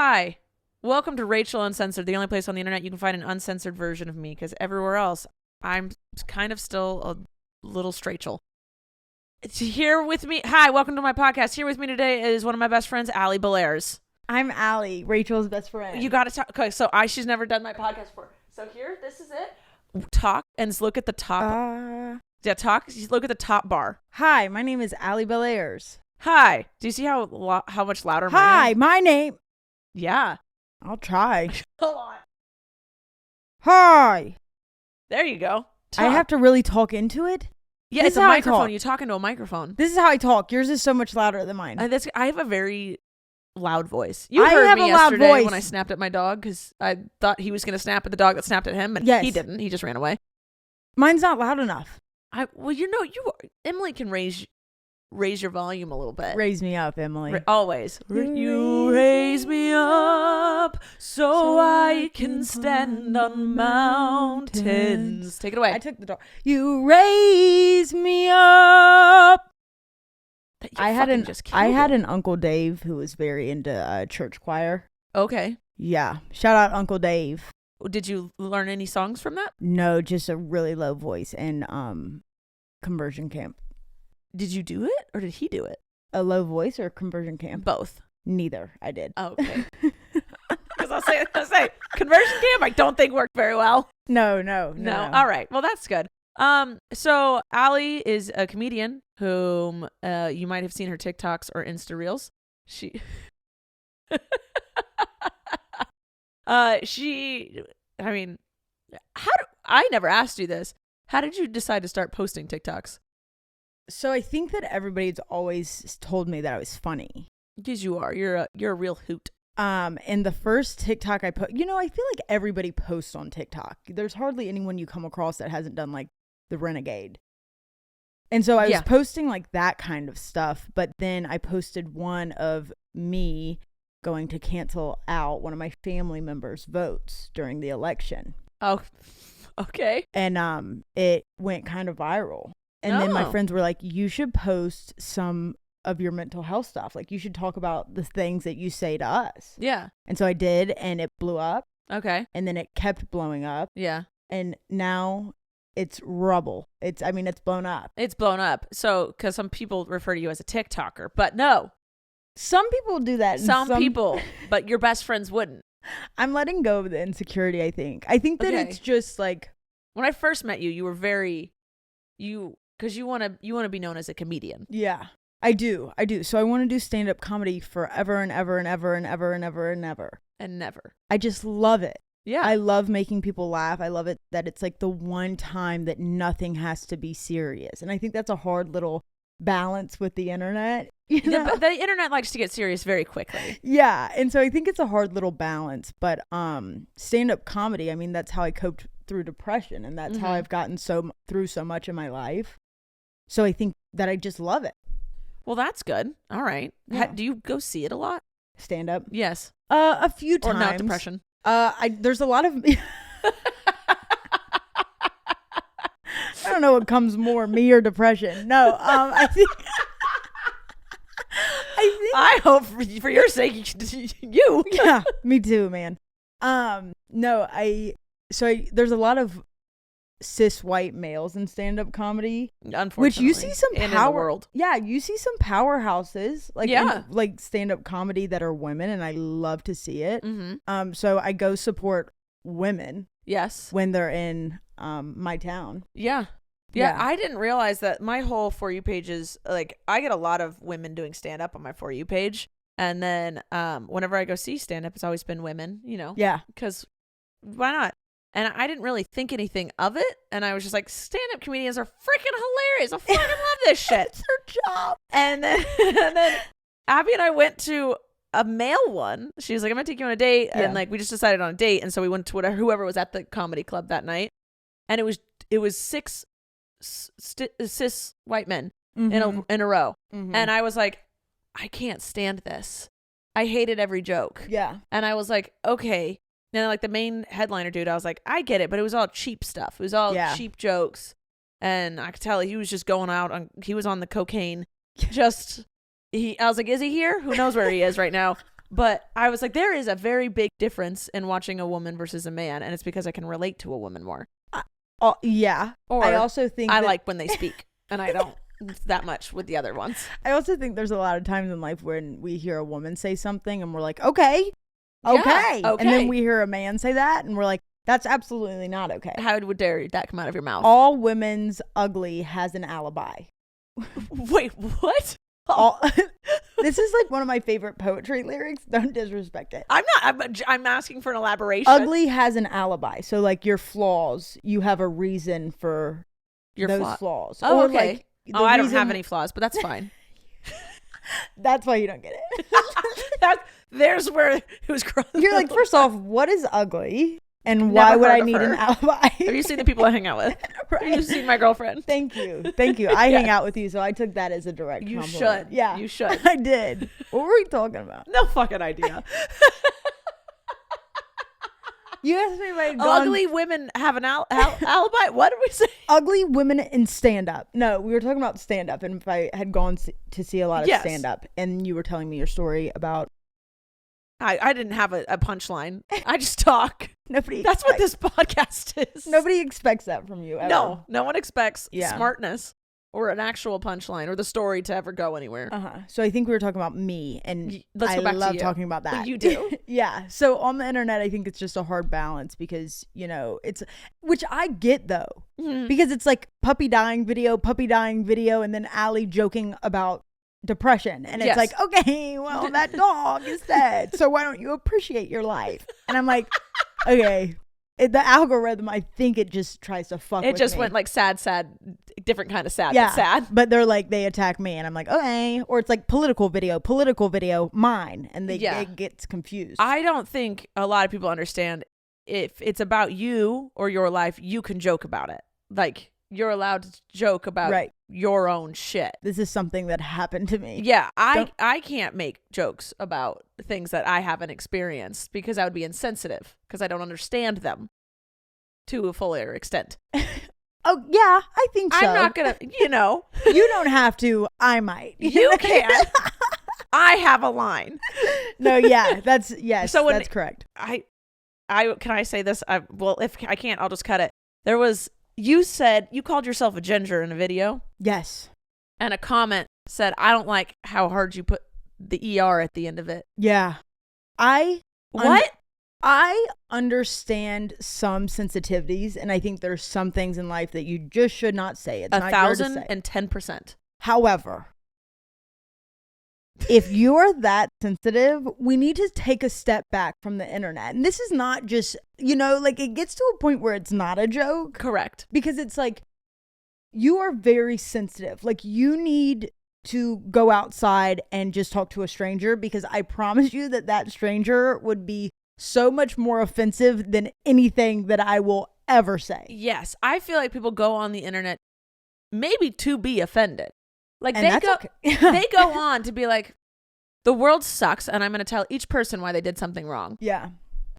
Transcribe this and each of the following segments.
Hi, welcome to Rachel Uncensored, the only place on the internet you can find an uncensored version of me, because everywhere else, I'm kind of still a little straighchel. It's here with me. Hi, welcome to my podcast. Here with me today is one of my best friends, Alli Bellairs. I'm Alli, Rachel's best friend. You got to talk. Okay, so she's never done my podcast before. So here, this is it. Talk and look at the top. Talk. Look at the top bar. Hi, my name is Alli Bellairs. Hi. Do you see how much louder? Hi, my name. Yeah. I'll try. Hold on. Hi. There you go. Talk. I have to really talk into it? Yeah, it's a microphone. You talk into a microphone. This is how I talk. Yours is so much louder than mine. I have a very loud voice. You heard me yesterday when I snapped at my dog because I thought he was going to snap at the dog that snapped at him, and he didn't. He just ran away. Mine's not loud enough. Emily can raise your volume a little bit. Raise me up, Emily. Always. You raise me up so I can stand on mountains. Take it away. I took the dog. You raise me up. I had an Uncle Dave who was very into church choir. Okay. Yeah. Shout out Uncle Dave. Did you learn any songs from that? No, just a really low voice and conversion camp. Did you do it or did he do it? A low voice or conversion camp? Both. Neither. I did. Oh, okay. Because I'll say conversion camp I don't think worked very well. No. All right. Well, that's good. So Alli is a comedian whom you might have seen her TikToks or Insta Reels. I never asked you this. How did you decide to start posting TikToks? So I think that everybody's always told me that I was funny. Because you are. You're a real hoot. And the first TikTok I put, I feel like everybody posts on TikTok. There's hardly anyone you come across that hasn't done like the renegade. And so I was posting like that kind of stuff, but then I posted one of me going to cancel out one of my family members' votes during the election. Oh, okay. And it went kind of viral. And then my friends were like, you should post some of your mental health stuff. Like, you should talk about the things that you say to us. Yeah. And so I did, and it blew up. Okay. And then it kept blowing up. Yeah. And now it's rubble. It's blown up. It's blown up. So, because some people refer to you as a TikToker, but no. Some people do that. Some people, but your best friends wouldn't. I'm letting go of the insecurity, I think. I think that it's just like... When I first met you, you were very... Because you want to be known as a comedian. Yeah, I do. So I want to do stand-up comedy forever and ever and ever and ever and ever and ever. And never. I just love it. Yeah. I love making people laugh. I love it that it's like the one time that nothing has to be serious. And I think that's a hard little balance with the internet. The internet likes to get serious very quickly. Yeah. And so I think it's a hard little balance. But stand-up comedy, I mean, that's how I coped through depression. And that's how I've gotten through so much in my life. So I think that I just love it. Well, that's good. All right. Yeah. Do you go see it a lot? Stand up? Yes. A few times. Or not depression? There's a lot of... I don't know what comes more, me or depression. No, I think... I hope for your sake, you. Yeah, me too, man. No, there's a lot of cis white males in stand-up comedy, unfortunately, which you see some in the world. Yeah, you see some powerhouses like stand-up comedy that are women, and I love to see it. So I go support women. Yes, when they're in my town. Yeah. I didn't realize that my whole For You page is like, I get a lot of women doing stand-up on my For You page, and then whenever I go see stand-up, it's always been women. Yeah, because why not? And I didn't really think anything of it. And I was just like, stand-up comedians are freaking hilarious. I fucking love this shit. It's their job. And then Abby and I went to a male one. She was like, I'm going to take you on a date. Yeah. And like, we just decided on a date. And so we went to whoever was at the comedy club that night. And it was 6 cis white men in a row. And I was like, I can't stand this. I hated every joke. Yeah. And I was like, okay. And like the main headliner dude, I was like, I get it, but it was all cheap stuff. It was all cheap jokes. And I could tell he was just going out he was on the cocaine. I was like, is he here? Who knows where he is right now? But I was like, there is a very big difference in watching a woman versus a man, and it's because I can relate to a woman more. Yeah. Or I also think I like when they speak, and I don't that much with the other ones. I also think there's a lot of times in life when we hear a woman say something and we're like, okay. And then we hear a man say that and we're like, that's absolutely not okay. How would dare that come out of your mouth? All women's ugly has an alibi. Wait, what? This is like one of my favorite poetry lyrics. Don't disrespect it. I'm asking for an elaboration. Ugly has an alibi. So like your flaws, you have a reason for your flaws. Oh, or okay. Like I don't have any flaws, but that's fine. That's why you don't get it. There's where it was crossed. You're like, first off, what is ugly? And why would I need an alibi? Have you seen the people I hang out with? Right. Have you seen my girlfriend? Thank you. I hang out with you, so I took that as a direct compliment. You should. Yeah. You should. I did. What were we talking about? No fucking idea. You asked me if I ugly women have an alibi? What did we say? Ugly women in stand-up. No, we were talking about stand-up, and if I had gone to see a lot of stand-up, and you were telling me your story about... I didn't have a punchline. I just talk. That's what this podcast is. Nobody expects that from you ever. No one expects smartness or an actual punchline or the story to ever go anywhere. So I think we were talking about me, and Let's go back love to talking about that. Well, you do. Yeah. So on the internet, I think it's just a hard balance because, it's, which I get though, because it's like puppy dying video, and then Alli joking about depression, and it's like, okay, well, that dog is dead, so why don't you appreciate your life? And I'm like, okay, the algorithm, I think it just tries to fuck with me. It just went like sad, different kind of sad. Yeah, but sad. But they're like, they attack me, and I'm like, okay. Or it's like political video, mine, and it gets confused. I don't think a lot of people understand if it's about you or your life, you can joke about it. Like, you're allowed to joke about your own shit. This is something that happened to me. Yeah, I can't make jokes about things that I haven't experienced because I would be insensitive because I don't understand them to a fuller extent. Oh, yeah, I think so. I'm not going to, You don't have to. I might. You can. I have a line. No, yeah, that's correct. Can I say this? Well, if I can't, I'll just cut it. There was... You said you called yourself a ginger in a video. Yes. And a comment said, I don't like how hard you put the ER at the end of it. Yeah. I understand some sensitivities, and I think there's some things in life that you just should not say. It's 1,010%. However, if you're that sensitive, we need to take a step back from the internet. And this is not just, it gets to a point where it's not a joke. Correct. Because it's like, you are very sensitive. Like, you need to go outside and just talk to a stranger, because I promise you that stranger would be so much more offensive than anything that I will ever say. Yes. I feel like people go on the internet maybe to be offended. Like, they go on to be like, the world sucks, and I'm going to tell each person why they did something wrong. Yeah.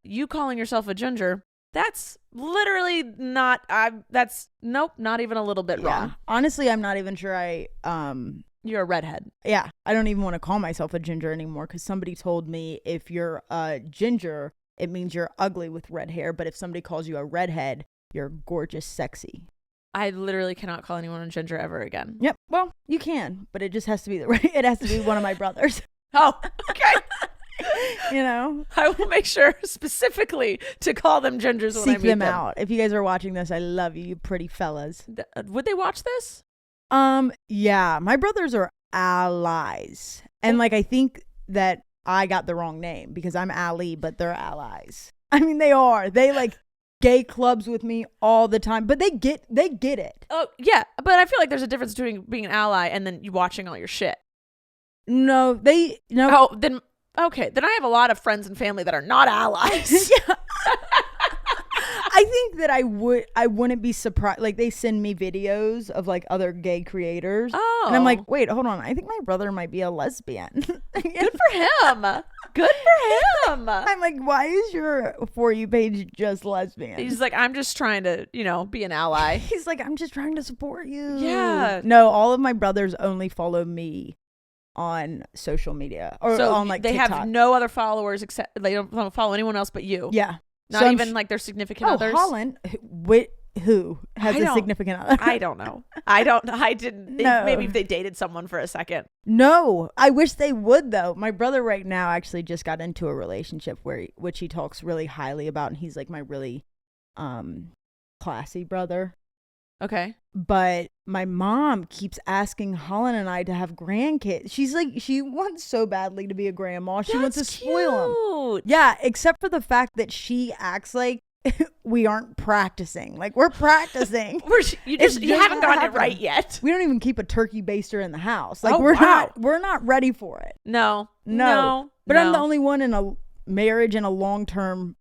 You calling yourself a ginger, that's literally not, not even a little bit wrong. Honestly, I'm not even sure you're a redhead. Yeah. I don't even want to call myself a ginger anymore, because somebody told me if you're a ginger, it means you're ugly with red hair. But if somebody calls you a redhead, you're gorgeous, sexy. I literally cannot call anyone a ginger ever again. Yep. Well, you can, but it just has to be it has to be one of my brothers. Oh, okay. I will make sure specifically to call them gingers when I meet them. Seek them out. If you guys are watching this, I love you pretty fellas. Would they watch this? Yeah. My brothers are allies. And I think that I got the wrong name because I'm Alli, but they're allies. I mean, they are. They gay clubs with me all the time, but they get it. Oh yeah, but I feel like there's a difference between being an ally and then you watching all your shit. No. Oh, then okay, then I have a lot of friends and family that are not allies. Yeah. I think that I wouldn't be surprised. Like, they send me videos of other gay creators. Oh. And I'm like, wait, hold on. I think my brother might be a lesbian. Good for him. Good for him. I'm like, why is your For You page just lesbian? He's like, I'm just trying to, be an ally. He's like, I'm just trying to support you. Yeah. No, all of my brothers only follow me. on social media or so on like they TikTok. have no other followers except they don't follow anyone else but you. Yeah. Not So even like their significant others. Holland, who has a significant other? I don't know. I didn't. No. Maybe if they dated someone for a second. No, I wish they would though. My brother right now actually just got into a relationship which he talks really highly about, and he's like my really classy brother. Okay. But my mom keeps asking Holland and I to have grandkids. She's like, she wants so badly to be a grandma. She wants to spoil them. Yeah, except for the fact that she acts like we aren't practicing. Like, we're practicing. You haven't gotten it right yet. We don't even keep a turkey baster in the house. Like, we're not ready for it. No. But I'm the only one in a marriage and a long-term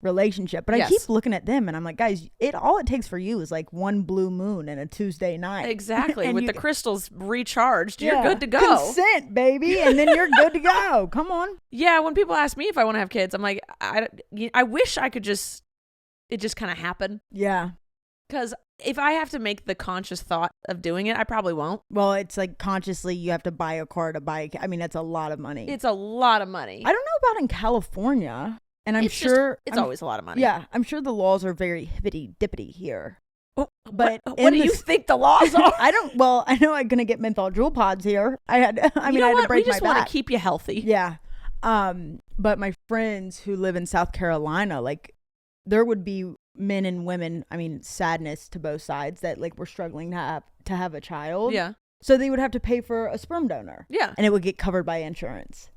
relationship. But I keep looking at them and I'm like, guys, all it takes for you is like one blue moon and a Tuesday night. Exactly. With the crystals recharged, you're good to go. Consent, baby. And then you're good to go. Come on. Yeah. When people ask me if I want to have kids, I'm like, I wish I could it just kind of happen. Yeah. Because if I have to make the conscious thought of doing it, I probably won't. Well, it's like consciously you have to buy a car to buy I mean, that's a lot of money. It's a lot of money. I don't know about in California. And I'm sure it's always a lot of money. Yeah, I'm sure the laws are very hippity dippity here. But what do you think the laws are? I don't. Well, I know I'm gonna get menthol jewel pods here. I had to break my back. We just want to keep you healthy. Yeah. But my friends who live in South Carolina, like, there would be men and women. I mean, sadness to both sides that like were struggling to have a child. Yeah. So they would have to pay for a sperm donor. Yeah. And it would get covered by insurance.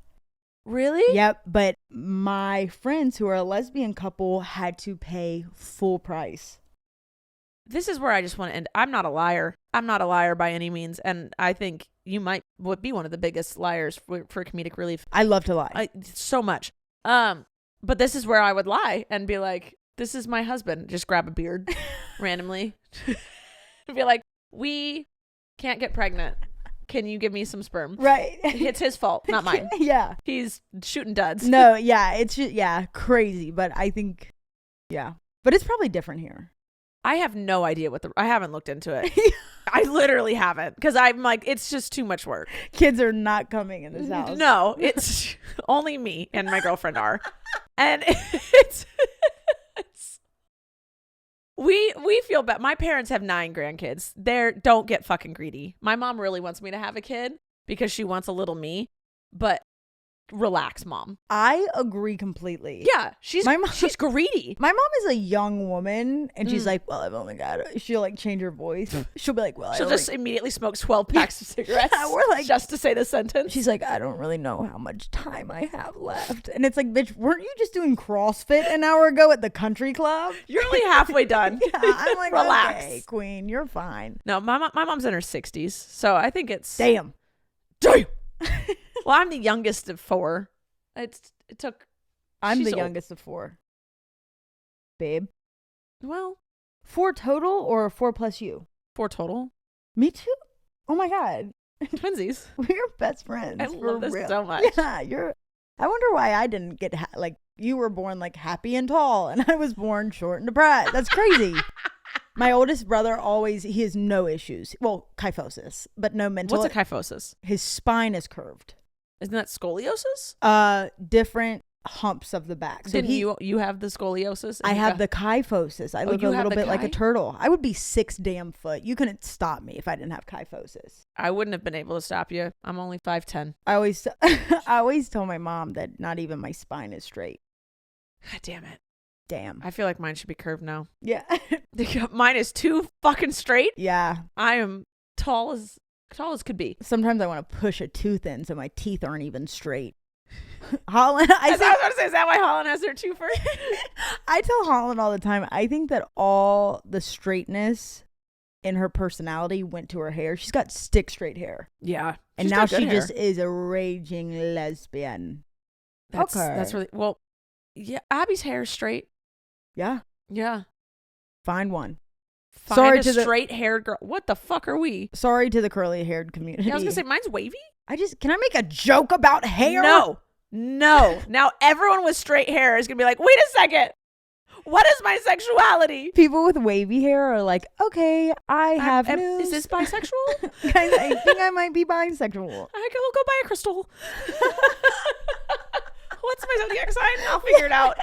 Really? Yep. But my friends who are a lesbian couple had to pay full price. This is where I just want to end. I'm not a liar. I'm not a liar by any means. And I think you might be one of the biggest liars for comedic relief. I love to lie. So much. But this is where I would lie and be like, this is my husband. Just grab a beard randomly. Be like, we can't get pregnant. Can you give me some sperm? Right. It's his fault, not mine. Yeah. He's shooting duds. No, yeah. It's just, crazy. But I think, but it's probably different here. I have no idea I haven't looked into it. I literally haven't. Because I'm like, it's just too much work. Kids are not coming in this house. No, it's only me and my girlfriend are. And it's we feel bad. My parents have 9 grandkids. Don't get fucking greedy. My mom really wants me to have a kid because she wants a little me, but relax, Mom. I agree completely. Yeah, she's greedy. My mom is a young woman, and she's like, well, I've only got she'll like change her voice. She'll be like, well, she'll just immediately smoke 12 packs of cigarettes. Yeah, we're like, just to say the sentence. She's like, I don't really know how much time I have left. And it's like, bitch, weren't you just doing CrossFit an hour ago at the country club? You're only halfway done. Yeah, I'm like, relax, okay, queen, you're fine. No, my mom's in her 60s, so I think it's damn. Well, I'm the youngest of 4. I'm the youngest of 4. Babe. Well, 4 total or 4 plus you? 4 total. Me too. Oh my God. Twinsies. We're best friends. I love this so much. Yeah, I wonder why I didn't get like you were born like happy and tall and I was born short and depressed. That's crazy. My oldest brother he has no issues. Well, kyphosis, but no mental. What's a kyphosis? His spine is curved. Isn't that scoliosis? Different humps of the back. So didn't you have the scoliosis? I have the kyphosis. I look a little bit like a turtle. I would be 6 damn foot. You couldn't stop me if I didn't have kyphosis. I wouldn't have been able to stop you. I'm only 5'10". I always tell my mom that not even my spine is straight. God damn it. Damn. I feel like mine should be curved now. Yeah. Mine is too fucking straight. Yeah. I am tall as could be. Sometimes I want to push a tooth in so my teeth aren't even straight. Holland, I was about to say, is that why Holland has her tooth first? I tell Holland all the time, I think that all the straightness in her personality went to her hair. She's got stick straight hair. Yeah. And now she just is a raging lesbian. That's really, well, yeah, Abby's hair is straight. Yeah. Yeah. Find one. Sorry to the straight-haired girl. What the fuck are we? Sorry to the curly-haired community. Yeah, I was gonna say mine's wavy. Can I make a joke about hair? No. Now everyone with straight hair is gonna be like, wait a second. What is my sexuality? People with wavy hair are like, okay, I have news. Is this bisexual? I think I might be bisexual. We'll go buy a crystal. What's my zodiac sign? I'll figure it out.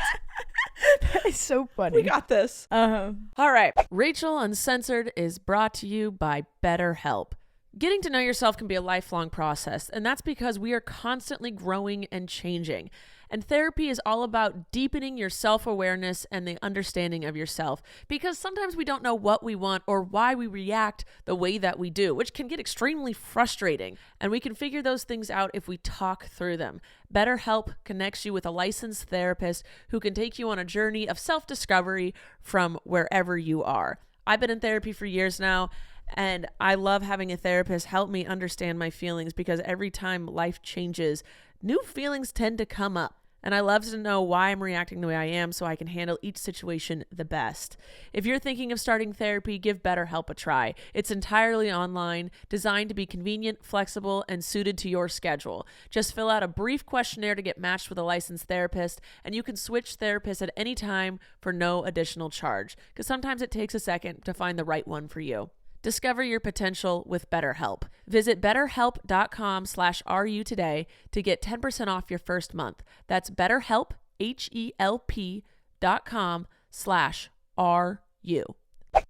That is so funny. We got this. Uh-huh. All right. Rachel Uncensored is brought to you by BetterHelp. Getting to know yourself can be a lifelong process, and that's because we are constantly growing and changing. And therapy is all about deepening your self-awareness and the understanding of yourself, because sometimes we don't know what we want or why we react the way that we do, which can get extremely frustrating. And we can figure those things out if we talk through them. BetterHelp connects you with a licensed therapist who can take you on a journey of self-discovery from wherever you are. I've been in therapy for years now, and I love having a therapist help me understand my feelings, because every time life changes, new feelings tend to come up. And I love to know why I'm reacting the way I am so I can handle each situation the best. If you're thinking of starting therapy, give BetterHelp a try. It's entirely online, designed to be convenient, flexible, and suited to your schedule. Just fill out a brief questionnaire to get matched with a licensed therapist, and you can switch therapists at any time for no additional charge, because sometimes it takes a second to find the right one for you. Discover your potential with BetterHelp. Visit betterhelp.com/RU today to get 10% off your first month. That's BetterHelp, HELP.com/RU.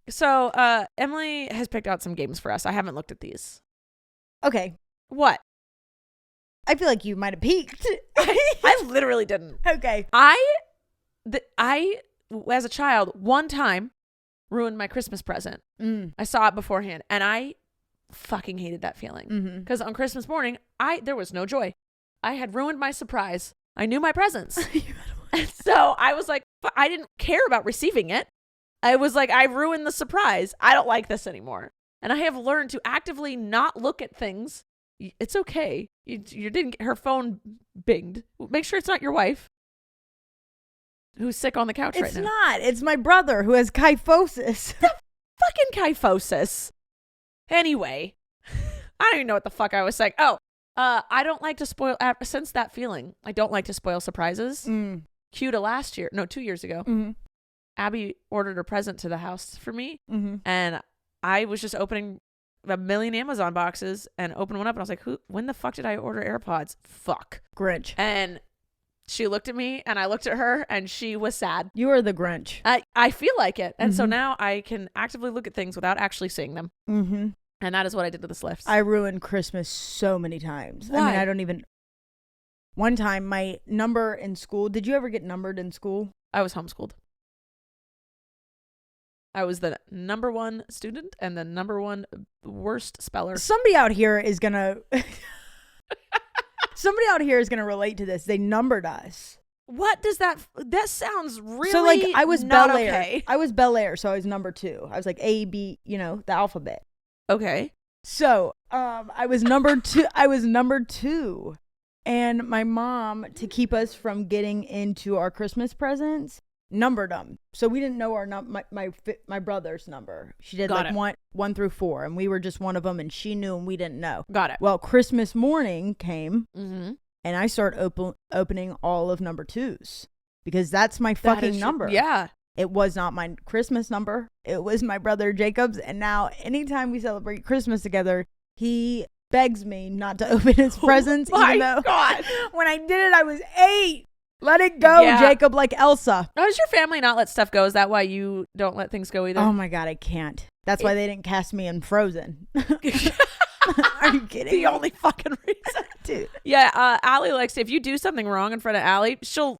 So, Emily has picked out some games for us. I haven't looked at these. Okay. What? I feel like you might have peeked. I literally didn't. Okay. I, as a child, one time, ruined my Christmas present. I saw it beforehand, and I fucking hated that feeling. Because on Christmas morning, there was no joy. I had ruined my surprise. I knew my presents. And so I was like, I didn't care about receiving it. I was like, I ruined the surprise. I don't like this anymore. And I have learned to actively not look at things. It's okay. You didn't get her phone binged. Make sure it's not your wife who's sick on the couch right now. It's not. It's my brother who has kyphosis. The fucking kyphosis. Anyway, I don't even know what the fuck I was saying. I don't like to spoil, since that feeling, I don't like to spoil surprises. Cue to 2 years ago, Abby ordered a present to the house for me, and I was just opening a million Amazon boxes and opened one up, and I was like, when the fuck did I order AirPods? Fuck. Grinch. And she looked at me, and I looked at her, and she was sad. You are the Grinch. I feel like it. And so now I can actively look at things without actually seeing them. And that is what I did with this list. I ruined Christmas so many times. Why? I mean, one time, my number in school, did you ever get numbered in school? I was homeschooled. I was the number one student and the number one worst speller. Somebody out here is going to... Somebody out here is going to relate to this. They numbered us. What does that sounds really so like I was not Bellairs. Okay. I was Bellairs, so I was number 2. I was like A, B, the alphabet. Okay. So, I was number 2. And my mom, to keep us from getting into our Christmas presents, numbered them. So we didn't know our my brother's number. She did Got like 1 through 4, and we were just one of them, and she knew and we didn't know. Got it. Well, Christmas morning came, and I started opening all of number 2s because that's my fucking number. Yeah. It was not my Christmas number. It was my brother Jacob's, and now anytime we celebrate Christmas together, he begs me not to open his presents, even though God. When I did it, I was 8. Let it go, Jacob, like Elsa. Does your family not let stuff go? Is that why you don't let things go either? Oh my God, I can't. That's why they didn't cast me in Frozen. Are you kidding? The only fucking reason. Dude. Yeah, Alli likes if you do something wrong in front of Alli, she'll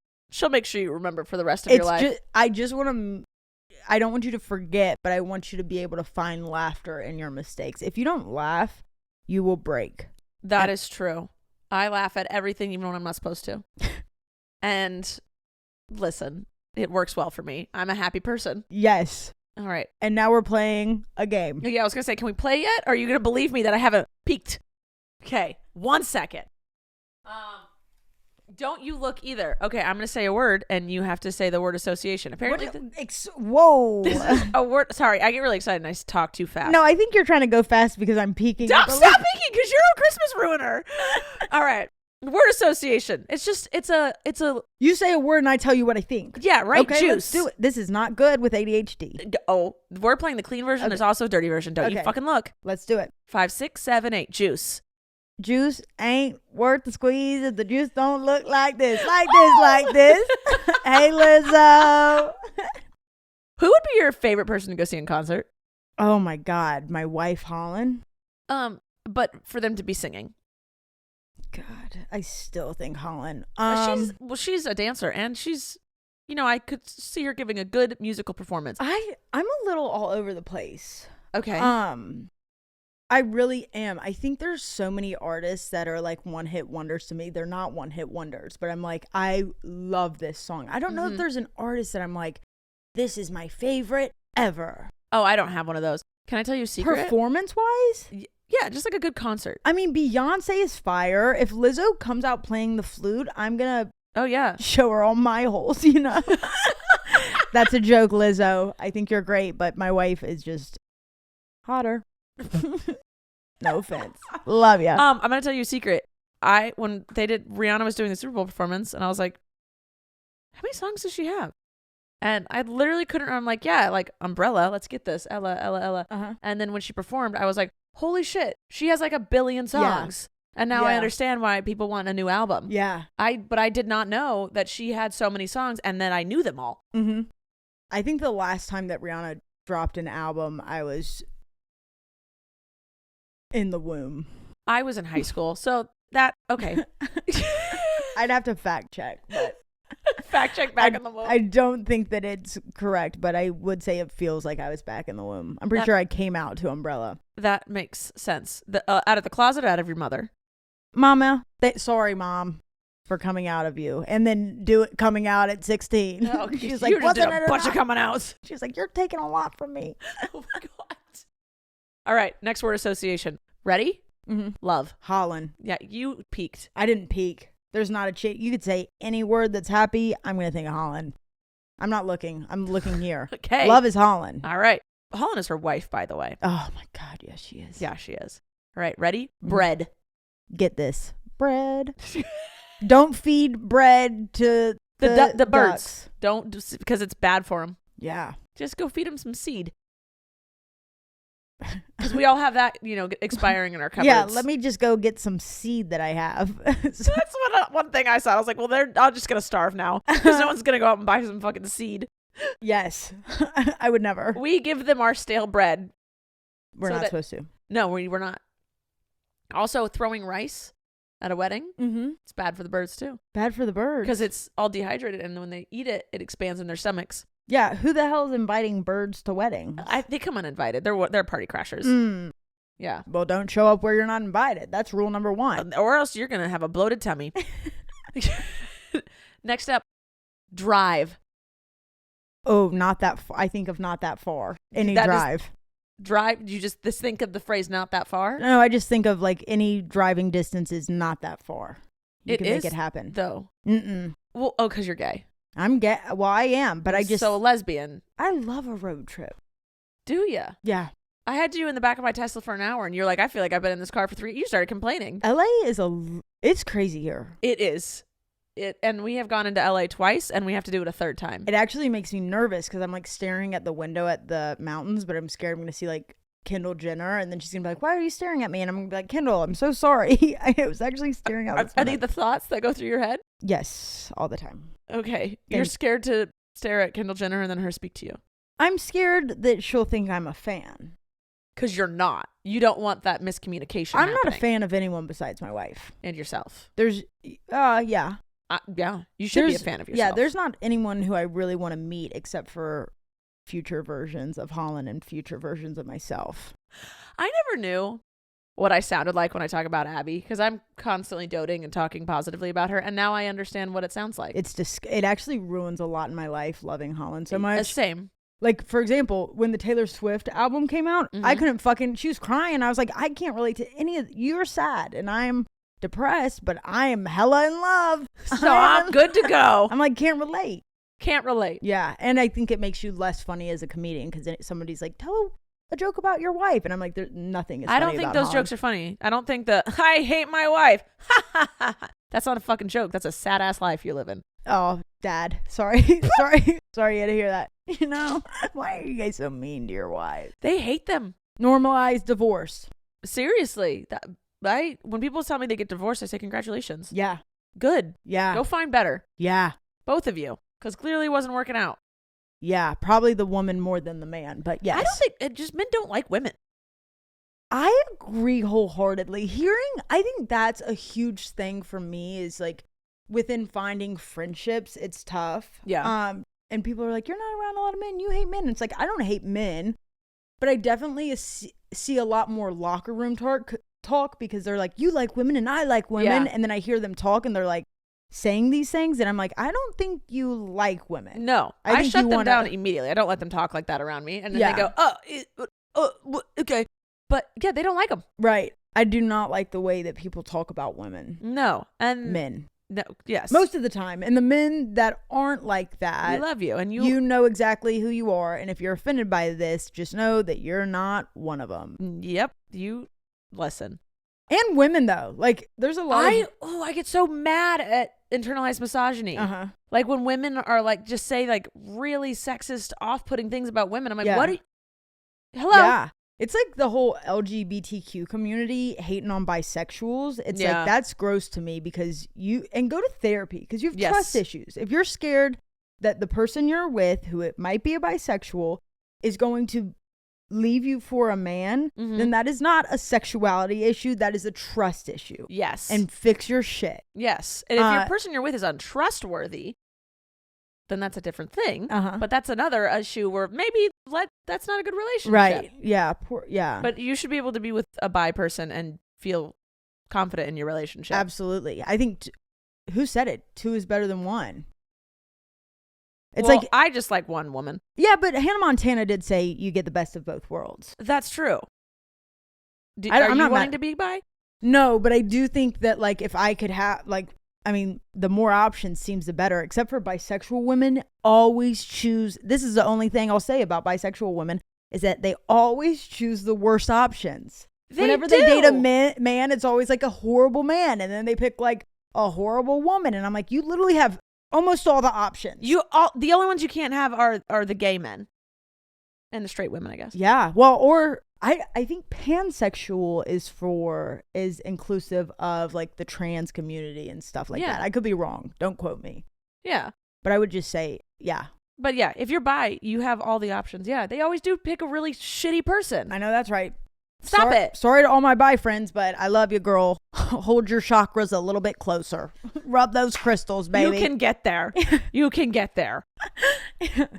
make sure you remember for the rest of your life. I don't want you to forget, but I want you to be able to find laughter in your mistakes. If you don't laugh, you will break. That is true. I laugh at everything even when I'm not supposed to. And listen, it works well for me. I'm a happy person. Yes. All right. And now we're playing a game. Yeah, I was going to say, can we play yet? Or are you going to believe me that I haven't peeked? Okay. 1 second. Don't you look either. Okay, I'm going to say a word, and you have to say the word association. Apparently, whoa. This is a word. Sorry, I get really excited and I talk too fast. No, I think you're trying to go fast because I'm peeking. Stop peeking because you're a Christmas ruiner. All right. Word association. It's a. You say a word and I tell you what I think. Yeah, right. Okay, Juice. let's do it. This is not good with ADHD. Oh, we're playing the clean version. Okay. There's also a dirty version. Don't you fucking look. Let's do it. 5, 6, 7, 8. Juice. Juice ain't worth the squeeze if the juice don't look like this. Like this. Hey, Lizzo. Who would be your favorite person to go see in concert? Oh my God, my wife Holland. But for them to be singing. God, I still think Holland. She's a dancer, and she's, I could see her giving a good musical performance. I'm a little all over the place. Okay. I really am. I think there's so many artists that are like one-hit wonders to me. They're not one-hit wonders, but I'm like, I love this song. I don't know if there's an artist that I'm like, this is my favorite ever. Oh, I don't have one of those. Can I tell you a secret? Performance-wise? Yeah, just like a good concert. I mean, Beyonce is fire. If Lizzo comes out playing the flute, I'm going to show her all my holes, That's a joke, Lizzo. I think you're great, but my wife is just hotter. No offense. Love ya. I'm going to tell you a secret. When Rihanna was doing the Super Bowl performance, and I was like, how many songs does she have? And I literally couldn't. I'm like, yeah, like Umbrella. Let's get this. Ella. Uh-huh. And then when she performed, I was like, holy shit, she has like 1 billion songs. Yeah. And now I understand why people want a new album. Yeah. But I did not know that she had so many songs, and then I knew them all. Mm-hmm. I think the last time that Rihanna dropped an album, I was in the womb. I was in high school, so that okay. I'd have to fact check, but fact check back in the womb. I don't think that it's correct, but I would say it feels like I was back in the womb. I'm pretty sure I came out to Umbrella. That makes sense. Out of the closet, or out of your mother? Mama, sorry, Mom, for coming out of you, and then coming out at 16. Oh, she's like, what's a bunch of coming outs? She's like, you're taking a lot from me. Oh my God. All right, next word association. Ready? Mm-hmm. Love. Holland. Yeah, you peaked. I didn't peak. There's not a chance. You could say any word that's happy. I'm going to think of Holland. I'm not looking. I'm looking here. Okay. Love is Holland. All right. Holland is her wife, by the way. Oh my God. Yes, she is. Yeah, she is. All right. Ready? Bread. Get this. Bread. Don't feed bread to the birds. Ducks. Don't, because it's bad for them. Yeah. Just go feed them some seed. Because we all have that, expiring in our cupboards. Yeah, let me just go get some seed that I have. So that's one thing I saw. I was like, well, I'm just going to starve now. Because no one's going to go out and buy some fucking seed. Yes. I would never. We give them our stale bread. We're not supposed to. No, we're not. Also, throwing rice at a wedding, it's bad for the birds too. Bad for the birds. Because it's all dehydrated, and when they eat it, it expands in their stomachs. Yeah, who the hell is inviting birds to weddings? They come uninvited. They're party crashers. Yeah. Well, don't show up where you're not invited. That's rule number 1. Or else you're going to have a bloated tummy. Next up, drive. Oh, not that far. I think of not that far. Any drive. Drive? You just think of the phrase not that far? No, I just think of like any driving distance is not that far. You can make it happen. Though. Mm-mm. Well, because you're gay. I'm gay. Well, I am, but So a lesbian. I love a road trip. Do ya? Yeah. I had you in the back of my Tesla for an hour, and you're like, I feel like I've been in this car for 3. You started complaining. LA it's crazy here. It is. And we have gone into LA twice, and we have to do it a 3rd time. It actually makes me nervous because I'm like staring at the window at the mountains, but I'm scared I'm going to see like Kendall Jenner, and then she's going to be like, why are you staring at me? And I'm going to be like, Kendall, I'm so sorry. I was actually staring out. Are they the thoughts that go through your head? Yes, all the time. Okay. You're scared to stare at Kendall Jenner and then her speak to you. I'm scared that she'll think I'm a fan. Because you're not. You don't want that miscommunication I'm not a fan of anyone besides my wife. And yourself. There's, yeah. Yeah, you should be a fan of yourself. Yeah, there's not anyone who I really want to meet except for future versions of Holland and future versions of myself. I never knew what I sounded like when I talk about Abby, because I'm constantly doting and talking positively about her, and now I understand what it sounds like. It actually ruins a lot in my life, loving Holland so much. Same. Like, for example, when the Taylor Swift album came out, I couldn't she was crying. I was like, I can't relate to any of you're sad and I'm depressed, but I am hella in love. So I'm good to go. I'm like, can't relate. Can't relate. Yeah. And I think it makes you less funny as a comedian because somebody's like, tell a joke about your wife. And I'm like, there's nothing is funny I don't think about those Holland. Jokes are funny. I don't think I hate my wife. That's not a fucking joke. That's a sad ass life you're living. Oh, Dad. Sorry. Sorry you had to hear that. You know, why are you guys so mean to your wives? They hate them. Normalize divorce. Seriously. When people tell me they get divorced, I say congratulations. Yeah. Good. Yeah. Go find better. Yeah. Both of you. Because clearly it wasn't working out. Yeah. Probably the woman more than the man. But yes. I don't think men don't like women. I agree wholeheartedly. I think that's a huge thing for me is like within finding friendships, it's tough. Yeah. And people are like, you're not around a lot of men. You hate men. And it's like, I don't hate men, but I definitely see a lot more locker room talk because they're like, you like women and I like women. Yeah. And then I hear them talk and they're like saying these things. And I'm like, I don't think you like women. No, I shut them down immediately. I don't let them talk like that around me. And then they go, okay. But yeah, they don't like them. Right. I do not like the way that people talk about women. No. And men. No. Yes. Most of the time. And the men that aren't like that. We love you. And you know exactly who you are. And if you're offended by this, just know that you're not one of them. Yep. You listen. And women though. Like there's a lot I get so mad at internalized misogyny. Uh-huh. Like when women are like, just say like really sexist, off-putting things about women. I'm like, what are you? Hello? Yeah. It's like the whole LGBTQ community hating on bisexuals. It's like, that's gross to me because and go to therapy because you have trust issues. If you're scared that the person you're with, who it might be a bisexual, is going to leave you for a man, then that is not a sexuality issue. That is a trust issue. Yes. And fix your shit. Yes. And if your person you're with is untrustworthy, then that's a different thing. But that's another issue where maybe that's not a good relationship. Right. Yeah. Yeah. But you should be able to be with a bi person and feel confident in your relationship. Absolutely. I think, who said it? 2 is better than 1. It's well, like, I just like one woman. Yeah, but Hannah Montana did say you get the best of both worlds. That's true. Are you not wanting to be bi? No, but I do think that like if I could have the more options seems the better, except for bisexual women always choose. This is the only thing I'll say about bisexual women is that they always choose the worst options. Whenever they date a man, it's always like a horrible man. And then they pick like a horrible woman. And I'm like, you literally have almost all the options. The only ones you can't have are the gay men and the straight women, I guess. Yeah. Well, or I think pansexual is inclusive of like the trans community and stuff like that. I could be wrong. Don't quote me. Yeah. But I would just say, yeah. But yeah, if you're bi, you have all the options. Yeah. They always do pick a really shitty person. I know that's right. Stop it. Sorry to all my bi friends, but I love you, girl. Hold your chakras a little bit closer. Rub those crystals, baby. You can get there. You can get there.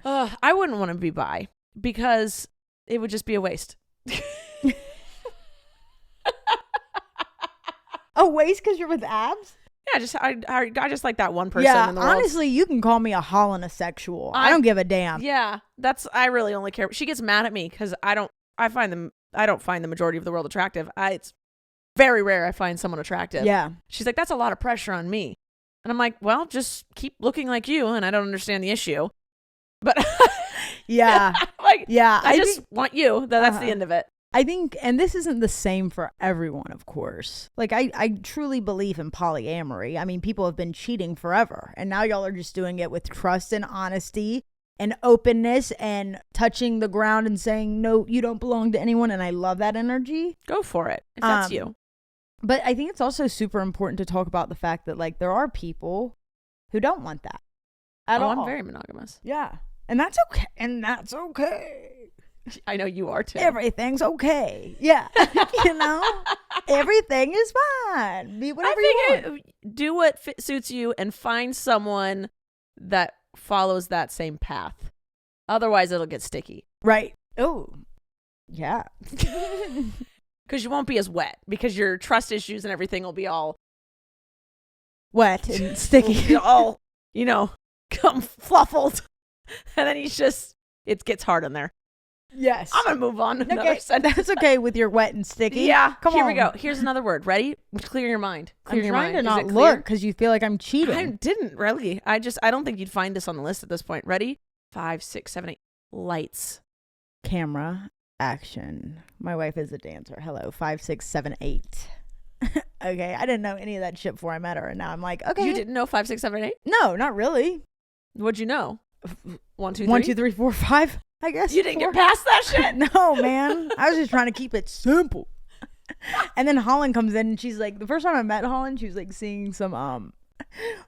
I wouldn't want to be bi because it would just be a waste. A waste because you're with abs? Yeah, I just like that one person in the world. Honestly, you can call me a holonosexual. I don't give a damn. Yeah, I really only care. She gets mad at me because I don't find the majority of the world attractive. It's very rare I find someone attractive. Yeah. She's like, that's a lot of pressure on me. And I'm like, well, just keep looking like you and I don't understand the issue. But yeah. I just want you. That's the end of it. I think, and this isn't the same for everyone, of course. Like, I truly believe in polyamory. I mean, people have been cheating forever. And now y'all are just doing it with trust and honesty and openness and touching the ground and saying, no, you don't belong to anyone. And I love that energy. Go for it. If that's you. But I think it's also super important to talk about the fact that, like, there are people who don't want that at all. I'm very monogamous. Yeah. And that's okay. I know you are too. Everything's okay. Yeah. You know, everything is fine. Be whatever you want. Do what suits you and find someone that follows that same path. Otherwise, it'll get sticky. Right. Oh, yeah. Because you won't be as wet because your trust issues and everything will be all wet and sticky. All, come fluffled. And then it gets hard in there. Yes. I'm going to move on. Okay, that's okay with your wet and sticky. Yeah. Here we go. Here's another word. Ready? Clear your mind. I'm trying to not look because you feel like I'm cheating. I didn't really. I don't think you'd find this on the list at this point. Ready? 5, 6, 7, 8. Lights. Camera. Action. My wife is a dancer. Hello. 5, 6, 7, 8. Okay, I didn't know any of that shit before I met her, and now I'm like, okay. You didn't know 5, 6, 7, 8? No, not really. What'd you know? 1, 2, 3? 1, 2, 3, 4, 5. I guess You didn't get past that shit. No, man. I was just trying to keep it simple. And then Holland comes in, and she's like, the first time I met Holland, she was like singing some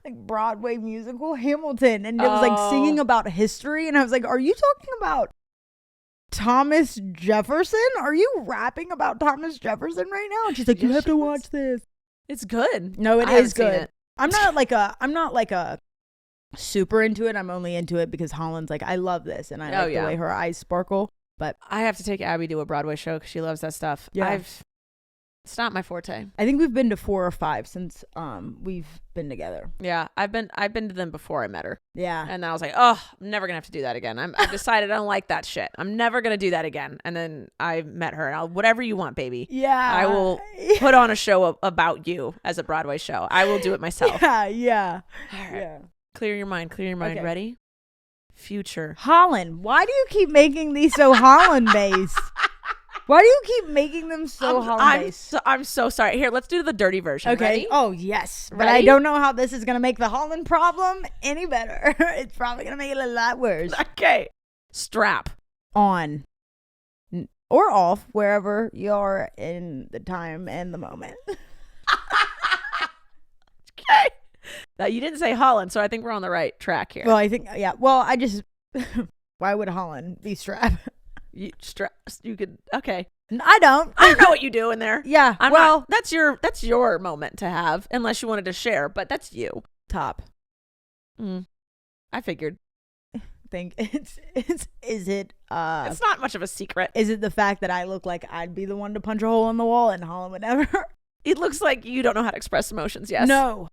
like Broadway musical Hamilton, and it was like singing about history, and I was like, are you talking about Thomas Jefferson? Are you rapping about Thomas Jefferson right now? And she's like, you have to watch this. It's good. No, it is good. I'm not like a super into it. I'm only into it because Holland's like, I love this, and I like the way her eyes sparkle. But I have to take Abby to a Broadway show because she loves that stuff. Yeah. It's not my forte. I think we've been to 4 or 5 since we've been together. Yeah, I've been to them before I met her. Yeah. And I was like, oh, I'm never gonna have to do that again. I've decided I don't like that shit. I'm never gonna do that again. And then I met her, and whatever you want, baby. Yeah. I will put on a show about you as a Broadway show. I will do it myself. Yeah. All right. Yeah. Clear your mind. Okay. Ready? Future. Holland. Why do you keep making these so Holland based? Why do you keep making them so Holland based? I'm so sorry. Here, let's do the dirty version. Okay. Ready? Oh, yes. But Ready? I don't know how this is going to make the Holland problem any better. It's probably going to make it a lot worse. Okay. Strap. On. Or off, wherever you're in the time and the moment. Okay. Now, you didn't say Holland, so I think we're on the right track here. Well, I think, yeah. Well, I just, why would Holland be strap? You could, okay. I don't know what you do in there. Yeah. That's your moment to have, unless you wanted to share, but that's you. Top. I figured. Think is it it's not much of a secret. Is it the fact that I look like I'd be the one to punch a hole in the wall and Holland would never? It looks like you don't know how to express emotions. Yes. No.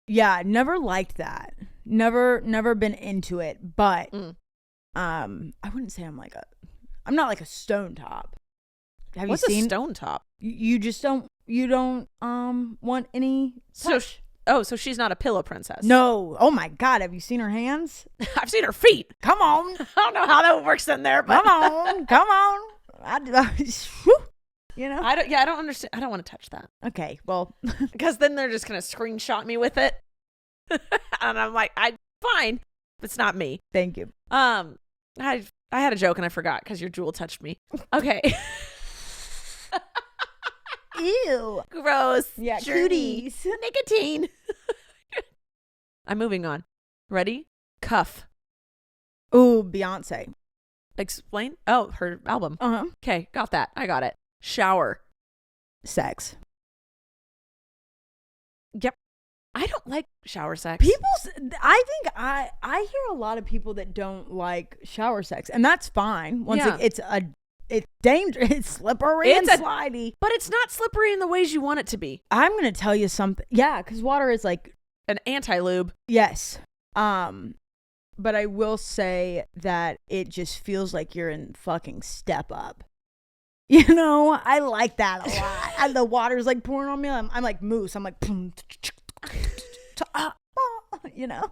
Yeah, never liked that. Never been into it, but I wouldn't say I'm not like a stone top. Have What's you seen a stone top? You just don't want any touch. So she's not a pillow princess. No. Oh my God, have you seen her hands? I've seen her feet. Come on. I don't know how that works in there, but come on. You know? I don't understand. I don't want to touch that. Okay, well, because then they're just gonna screenshot me with it, and I'm like, I'm fine. It's not me. Thank you. I had a joke and I forgot because your jewel touched me. Okay. Ew. Gross. Yeah. Journey. Cooties. Nicotine. I'm moving on. Ready? Cuff. Ooh, Beyonce. Explain. Oh, her album. Okay, got that. I got it. Shower. Sex. Yep. I don't like shower sex. I think I hear a lot of people that don't like shower sex, and that's fine. It's dangerous. It's slippery and slidey. But it's not slippery in the ways you want it to be. I'm going to tell you something. Yeah, because water is like an anti-lube. Yes. But I will say that it just feels like you're in fucking Step Up. You know, I like that a lot. And the water's like pouring on me. I'm like Moose. I'm like, you know.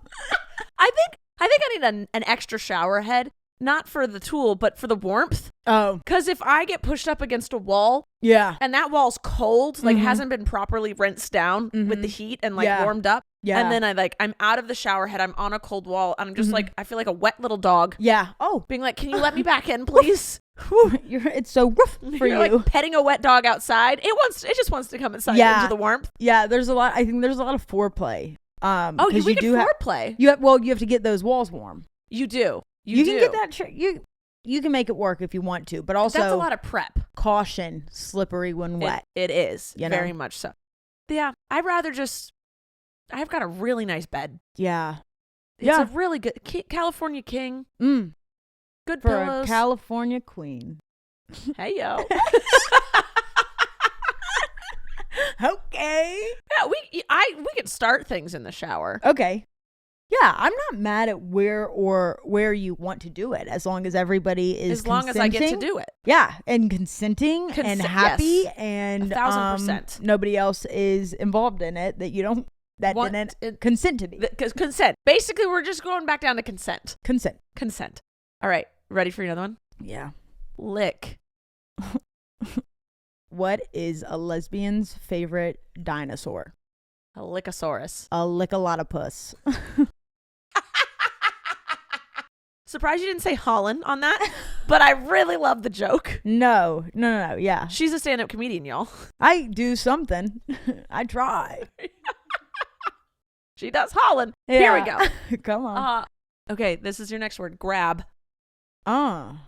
I think I need an extra shower head, not for the tool, but for the warmth. Oh, because if I get pushed up against a wall, yeah, and that wall's cold, like hasn't been properly rinsed down with the heat and like warmed up, and then I'm out of the shower head, I'm on a cold wall, and I'm just like, I feel like a wet little dog. Yeah. Oh, being like, can you let me back in, please? It's so rough for You're you. Like petting a wet dog outside. It just wants to come inside into the warmth. Yeah, I think there's a lot of foreplay. You do foreplay. You have to get those walls warm. You do. You can get that. You can make it work if you want to, but also that's a lot of prep. Caution, slippery when wet. It is very much so. Yeah, I've got a really nice bed. Yeah, it's a really good California king. Good for pillows. A California queen. Hey yo. Okay. Yeah, we can start things in the shower. Okay. Yeah, I'm not mad at where you want to do it, as long as everybody is as long as I get to do it. Yeah, and consenting and happy, and 1,000%. Nobody else is involved in it that you don't didn't consent to be. Consent. Basically, we're just going back down to consent. Consent. All right, ready for another one? Yeah. Lick. What is a lesbian's favorite dinosaur? A Lycosaurus. A Lickalotopus. Surprised you didn't say Holland on that, but I really love the joke. No. Yeah. She's a stand-up comedian, y'all. I do something. I try. She does Holland. Yeah. Here we go. Come on. Okay, this is your next word. Grab. I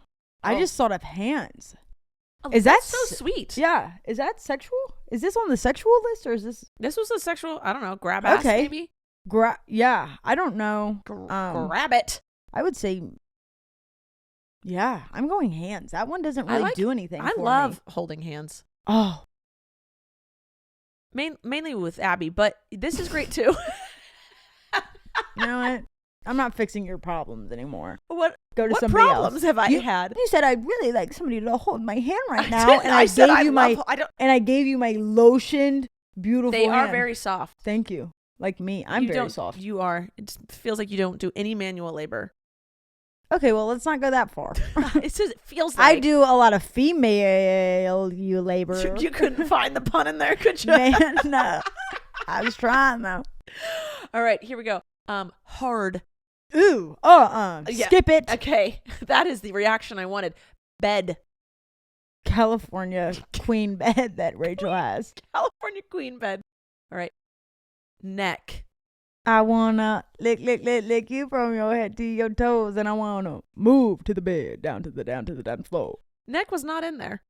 just thought of hands. Oh, is that's that so sweet? Yeah. Is that sexual? Is this on the sexual list or is this? This was a sexual, I don't know, grab ass maybe? Yeah. I don't know. Grab it. I would say, yeah, I'm going hands. That one doesn't really do anything I for love me. holding hands. Oh. Mainly with Abby, but this is great too. You know what? I'm not fixing your problems anymore. What somebody problems else. have I had? You said I'd really like somebody to hold my hand right now, and I gave you my lotioned, beautiful. They are hand. very soft. Thank you. Like me, I'm very soft. You are. It feels like you don't do any manual labor. Okay, well, let's not go that far. It says it feels like. I do a lot of female labor. You couldn't find the pun in there, could you? Man, no. I was trying though. All right, here we go. Hard. Ooh. Yeah. Skip it. Okay, that is the reaction I wanted. Bed. California queen bed that Rachel has. California queen bed. All right. Neck. I wanna lick you from your head to your toes, and I wanna move to the bed, down to the dance floor. Neck was not in there.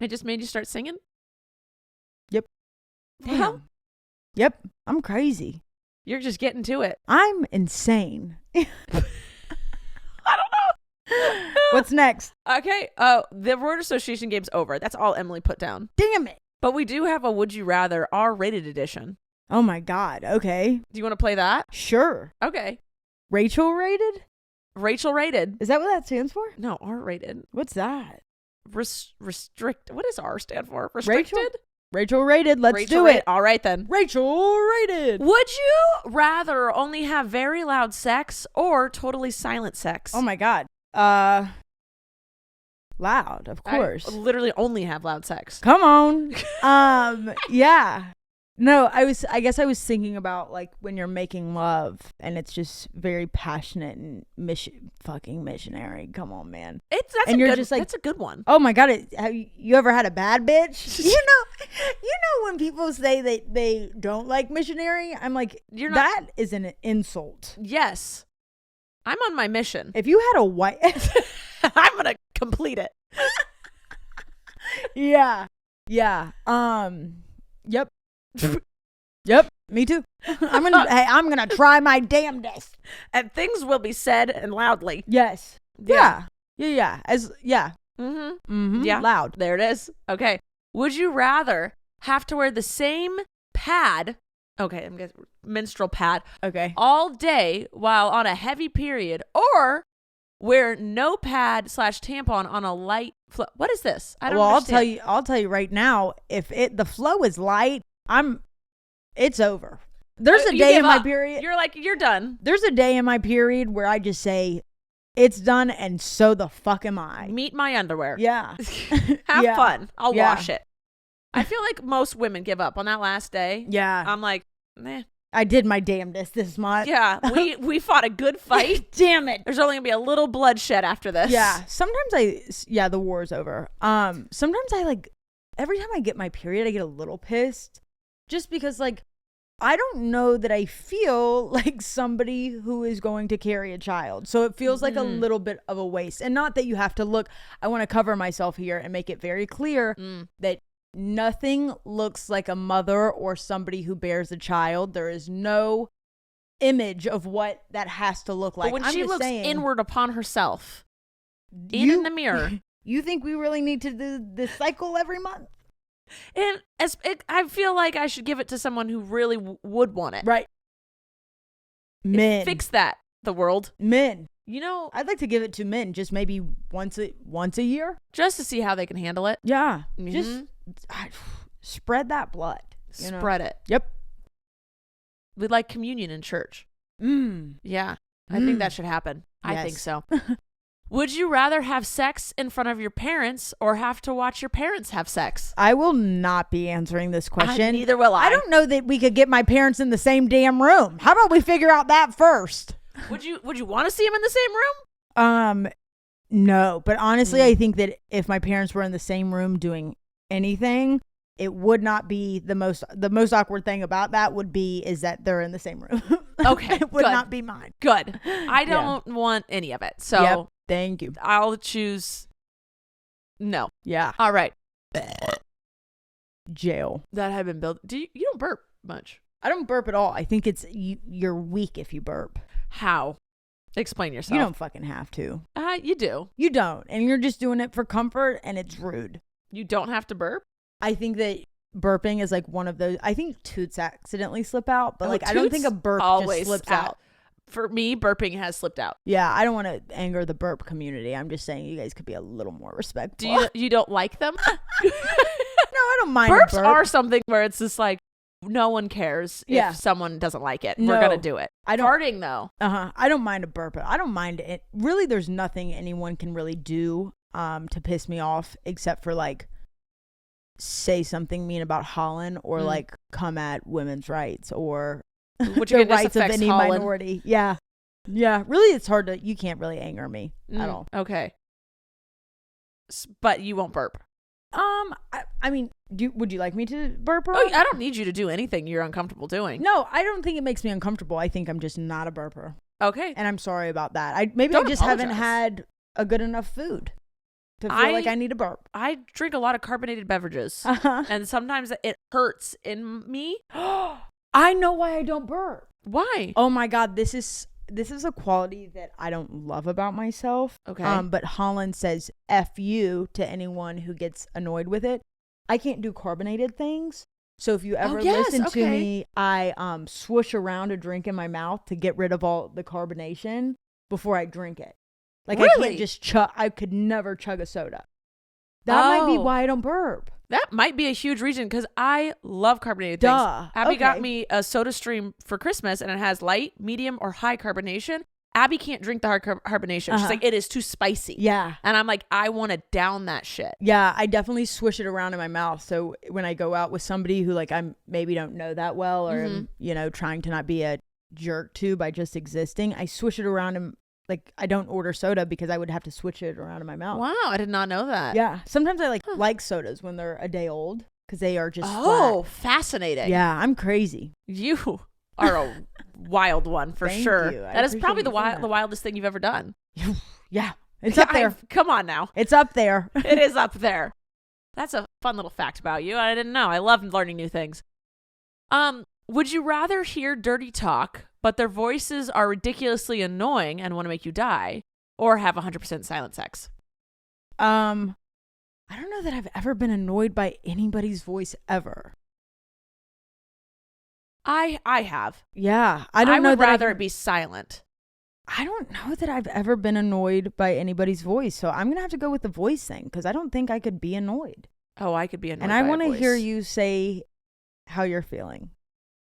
It just made you start singing. Yep. Damn. Well, yep. I'm crazy. You're just getting to it. I'm insane. I don't know. What's next? Okay. The word association game's over. That's all Emily put down. Damn it. But we do have a Would You Rather R-rated edition. Oh my God. Okay. Do you want to play that? Sure. Okay. Rachel rated? Rachel rated. Is that what that stands for? No, R-rated. What's that? Restrict. What does R stand for? Restricted? Rachel rated. Let's Rachel do rated. it. All right then. Rachel rated. Would you rather only have very loud sex or totally silent sex? Oh my God. Loud, of course. I literally only have loud sex. Come on. Yeah. No, I guess I was thinking about like when you're making love and it's just very passionate and fucking missionary. Come on, man. That's a good one. Oh my God. Have you ever had a bad bitch? you know when people say they don't like missionary, I'm like, that is an insult. Yes. I'm on my mission. If you had a white I'm going to complete it. Yeah. Yep. Yep. Me too. I'm gonna try my damnedest. And things will be said and loudly. Yes. Yeah. Yeah. Mm-hmm. Yeah. Loud. There it is. Okay. Would you rather have to wear the same pad? Okay, I'm guessing menstrual pad. Okay. All day while on a heavy period, or wear no pad / tampon on a light flow. What is this? I don't understand. I'll tell you right now, if the flow is light, it's over. There's a day in my period. You're like, you're done. There's a day in my period where I just say, it's done, and so the fuck am I. Meet my underwear. Yeah. Have fun. I'll wash it. I feel like most women give up on that last day. Yeah. I'm like, meh. I did my damnedest this month. Yeah. We fought a good fight. Damn it. There's only gonna be a little bloodshed after this. Yeah. Sometimes the war's over. Sometimes every time I get my period, I get a little pissed. Just because I don't know that I feel like somebody who is going to carry a child. So it feels like a little bit of a waste. And not that you have to look, I want to cover myself here and make it very clear that nothing looks like a mother or somebody who bears a child. There is no image of what that has to look like. But when she looks inward upon herself, in the mirror. You think we really need to do this cycle every month? And I feel like I should give it to someone who really would want it. Right. Men. Fix that, the world. Men. You know, I'd like to give it to men just maybe once a year. Just to see how they can handle it. Yeah. Just spread that blood. Spread it. Yep. We like communion in church. Yeah. I think that should happen. Yes. I think so. Would you rather have sex in front of your parents or have to watch your parents have sex? I will not be answering this question. Neither will I. I don't know that we could get my parents in the same damn room. How about we figure out that first? Would you want to see them in the same room? No, but honestly, I think that if my parents were in the same room doing anything, it would not be the most awkward thing about that is that they're in the same room. Okay. It would not be mine. Good. I don't want any of it. So thank you. I'll choose no. Yeah. All right. Jail. That had been built. You don't burp much. I don't burp at all. I think it's you're weak if you burp. How? Explain yourself. You don't fucking have to. You do. You don't. And you're just doing it for comfort and it's rude. You don't have to burp? I think that burping is like one of those. I think toots accidentally slip out, but I don't think a burp just slips out. For me, burping has slipped out. Yeah, I don't want to anger the burp community. I'm just saying you guys could be a little more respectful. You don't like them? No, I don't mind. Burps are something where it's just like no one cares if someone doesn't like it. No, we're gonna do it. Farting though. I don't mind a burp. I don't mind it. Really, there's nothing anyone can really do to piss me off except for like say something mean about Holland or like come at women's rights or the rights of any minority. Yeah. Really, it's hard you can't really anger me at all. Okay. But you won't burp. I mean, would you like me to burp? Oh, I don't need you to do anything you're uncomfortable doing. No, I don't think it makes me uncomfortable. I think I'm just not a burper. Okay. And I'm sorry about that. I just haven't had a good enough food to feel like I need a burp. I drink a lot of carbonated beverages. And sometimes it hurts in me. I know why I don't burp. Why? Oh my God, this is a quality that I don't love about myself. Okay. But Holland says F you to anyone who gets annoyed with it. I can't do carbonated things. So if you ever listen to me, I swoosh around a drink in my mouth to get rid of all the carbonation before I drink it. Like really? I can't just chug. I could never chug a soda. That might be why I don't burp. That might be a huge reason because I love carbonated things. Abby got me a Soda Stream for Christmas and it has light, medium, or high carbonation. Abby can't drink the hard carbonation. She's like, it is too spicy. Yeah. And I'm like, I want to down that shit. Yeah, I definitely swish it around in my mouth. So when I go out with somebody who like I maybe don't know that well or am, trying to not be a jerk to by just existing, I swish it around and like I don't order soda because I would have to switch it around in my mouth. Wow, I did not know that. Yeah. Sometimes I like sodas when they're a day old because they are just flat. Fascinating. Yeah, I'm crazy. You are a wild one for sure. That is probably the wildest thing you've ever done. Yeah. It's up there. Come on now. It's up there. It is up there. That's a fun little fact about you. I didn't know. I love learning new things. Would you rather hear dirty talk, but their voices are ridiculously annoying and want to make you die, or have 100% silent sex? I don't know that I've ever been annoyed by anybody's voice ever. I have. Yeah. I would rather it be silent. I don't know that I've ever been annoyed by anybody's voice. So I'm going to have to go with the voice thing because I don't think I could be annoyed. Oh, I could be annoyed. And I want to hear you say how you're feeling.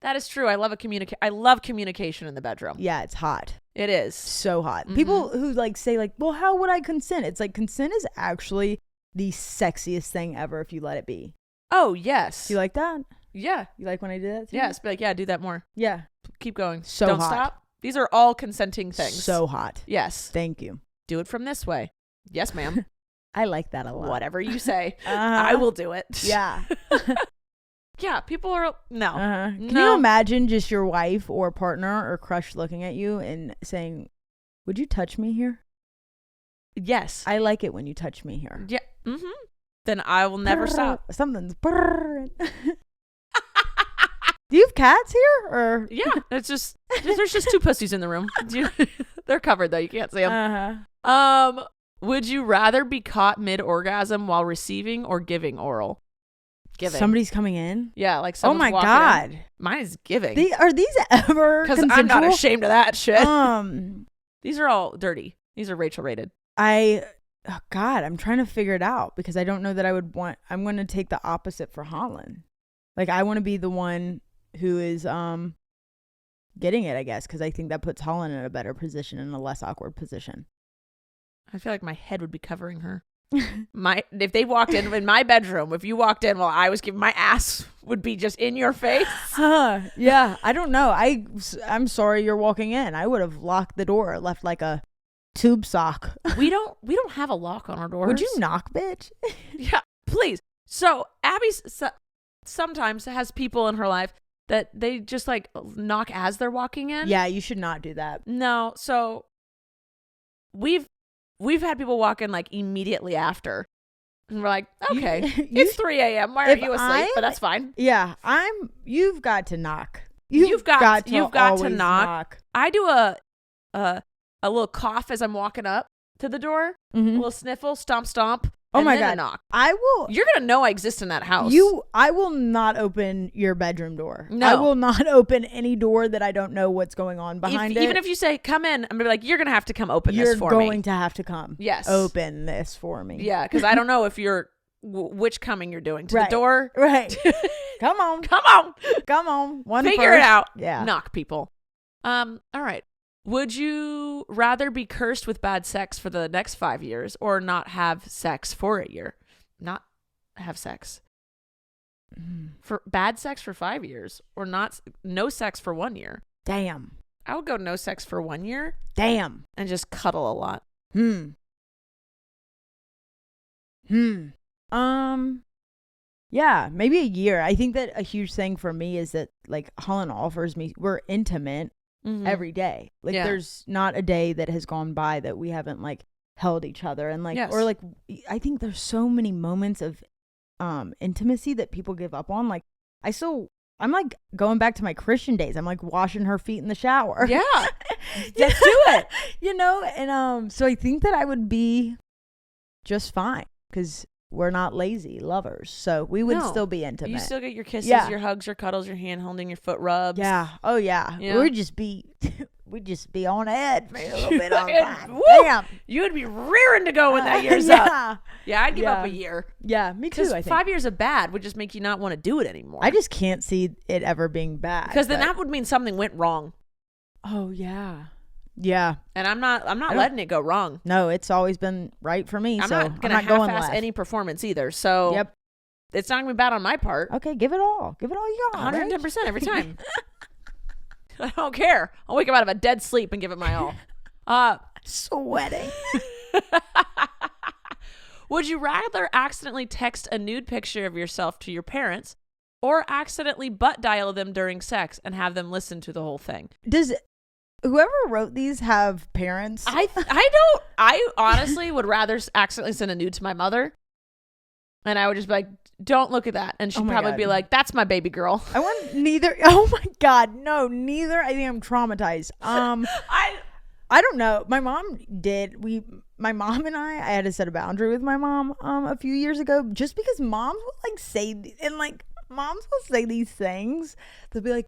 That is true. I love I love communication in the bedroom. Yeah, it's hot. It is. So hot. Mm-hmm. People who say well, how would I consent? It's like consent is actually the sexiest thing ever if you let it be. Oh, yes. You like that? Yeah. You like when I do that too? Yes. Be like, yeah, do that more. Yeah. Keep going. So Don't hot. Stop. These are all consenting things. So hot. Yes. Thank you. Do it from this way. Yes, ma'am. I like that a lot. Whatever you say. I will do it. Yeah. Yeah, people are no. Can you imagine just your wife or partner or crush looking at you and saying, "Would you touch me here?" Yes, I like it when you touch me here. Yeah. Then I will never stop. Something's. Do you have cats here, or? Yeah, it's just there's just two pussies in the room. They're covered though; you can't see them. Would you rather be caught mid-orgasm while receiving or giving oral? Giving. Somebody's coming in? Yeah, like someone's walking God. In. Mine is giving. Are these ever consensual? Because I'm not ashamed of that shit. These are all dirty. These are Rachel rated. God, I'm trying to figure it out because I don't know that I would want. I'm going to take the opposite for Holland. Like I want to be the one who is getting it, I guess, because I think that puts Holland in a better position and a less awkward position. I feel like my head would be covering her. If they walked in my bedroom, if you walked in while I was giving, my ass would be just in your face. Yeah, I don't know. I'm sorry you're walking in. I would have locked the door, left like a tube sock. We don't have a lock on our doors. Would you knock, bitch? Yeah, please. So Abby sometimes has people in her life that they just like knock as they're walking in. Yeah, you should not do that. No, so we've had people walk in like immediately after, and we're like, okay, it's 3 a.m. Why aren't you asleep? But that's fine. Yeah, you've got to knock. You've got to knock. I do a little cough as I'm walking up to the door, a little sniffle, stomp, stomp. Oh my God. A knock. I will. You're gonna know I exist in that house. I will not open your bedroom door. No. I will not open any door that I don't know what's going on behind it. Even if you say, come in, I'm gonna be like, you're gonna have to come open this for me. You're going to have to come. Yes. Open this for me. Yeah, because I don't know if you're, which coming you're doing. To the door? Right. Come on. Come on. Come on. Figure it out. Yeah. Knock, people. All right. Would you rather be cursed with bad sex for the next 5 years or not have sex for a year? Not have sex. For bad sex for 5 years or no sex for 1 year? Damn. I would go no sex for 1 year. Damn. And just cuddle a lot. Yeah, maybe a year. I think that a huge thing for me is that like Holland offers me, we're intimate every day. Like there's not a day that has gone by that we haven't like held each other and like, or like, I think there's so many moments of intimacy that people give up on. Like I'm like going back to my Christian days. I'm like washing her feet in the shower. Yeah. Let's do it. You know? And so I think that I would be just fine because we're not lazy lovers. So we would still be intimate. You still get your kisses, your hugs, your cuddles, your hand holding, your foot rubs. Yeah. Oh yeah. Yeah. We'd just be on edge for a little bit on time. Damn. You would be rearing to go when that year's up. Yeah, I'd give up a year. Yeah, me too. I think 5 years of bad would just make you not want to do it anymore. I just can't see it ever being bad. Because then that would mean something went wrong. Oh yeah. Yeah. And I'm not letting it go wrong. No, it's always been right for me. I'm not going to half-ass any performance either. So it's not going to be bad on my part. Okay, give it all. Give it all you got. 110% every time. I don't care. I'll wake up out of a dead sleep and give it my all. Sweating. Would you rather accidentally text a nude picture of yourself to your parents or accidentally butt dial them during sex and have them listen to the whole thing? Does whoever wrote these have parents? I don't. I honestly would rather accidentally send a nude to my mother. And I would just be like, don't look at that. And she'd probably be like, that's my baby girl. I want neither. Oh my God. No, neither. I think I'm traumatized. I don't know. My mom did. My mom and I had to set a boundary with my mom a few years ago just because moms will like say, and like moms will say these things. They'll be like,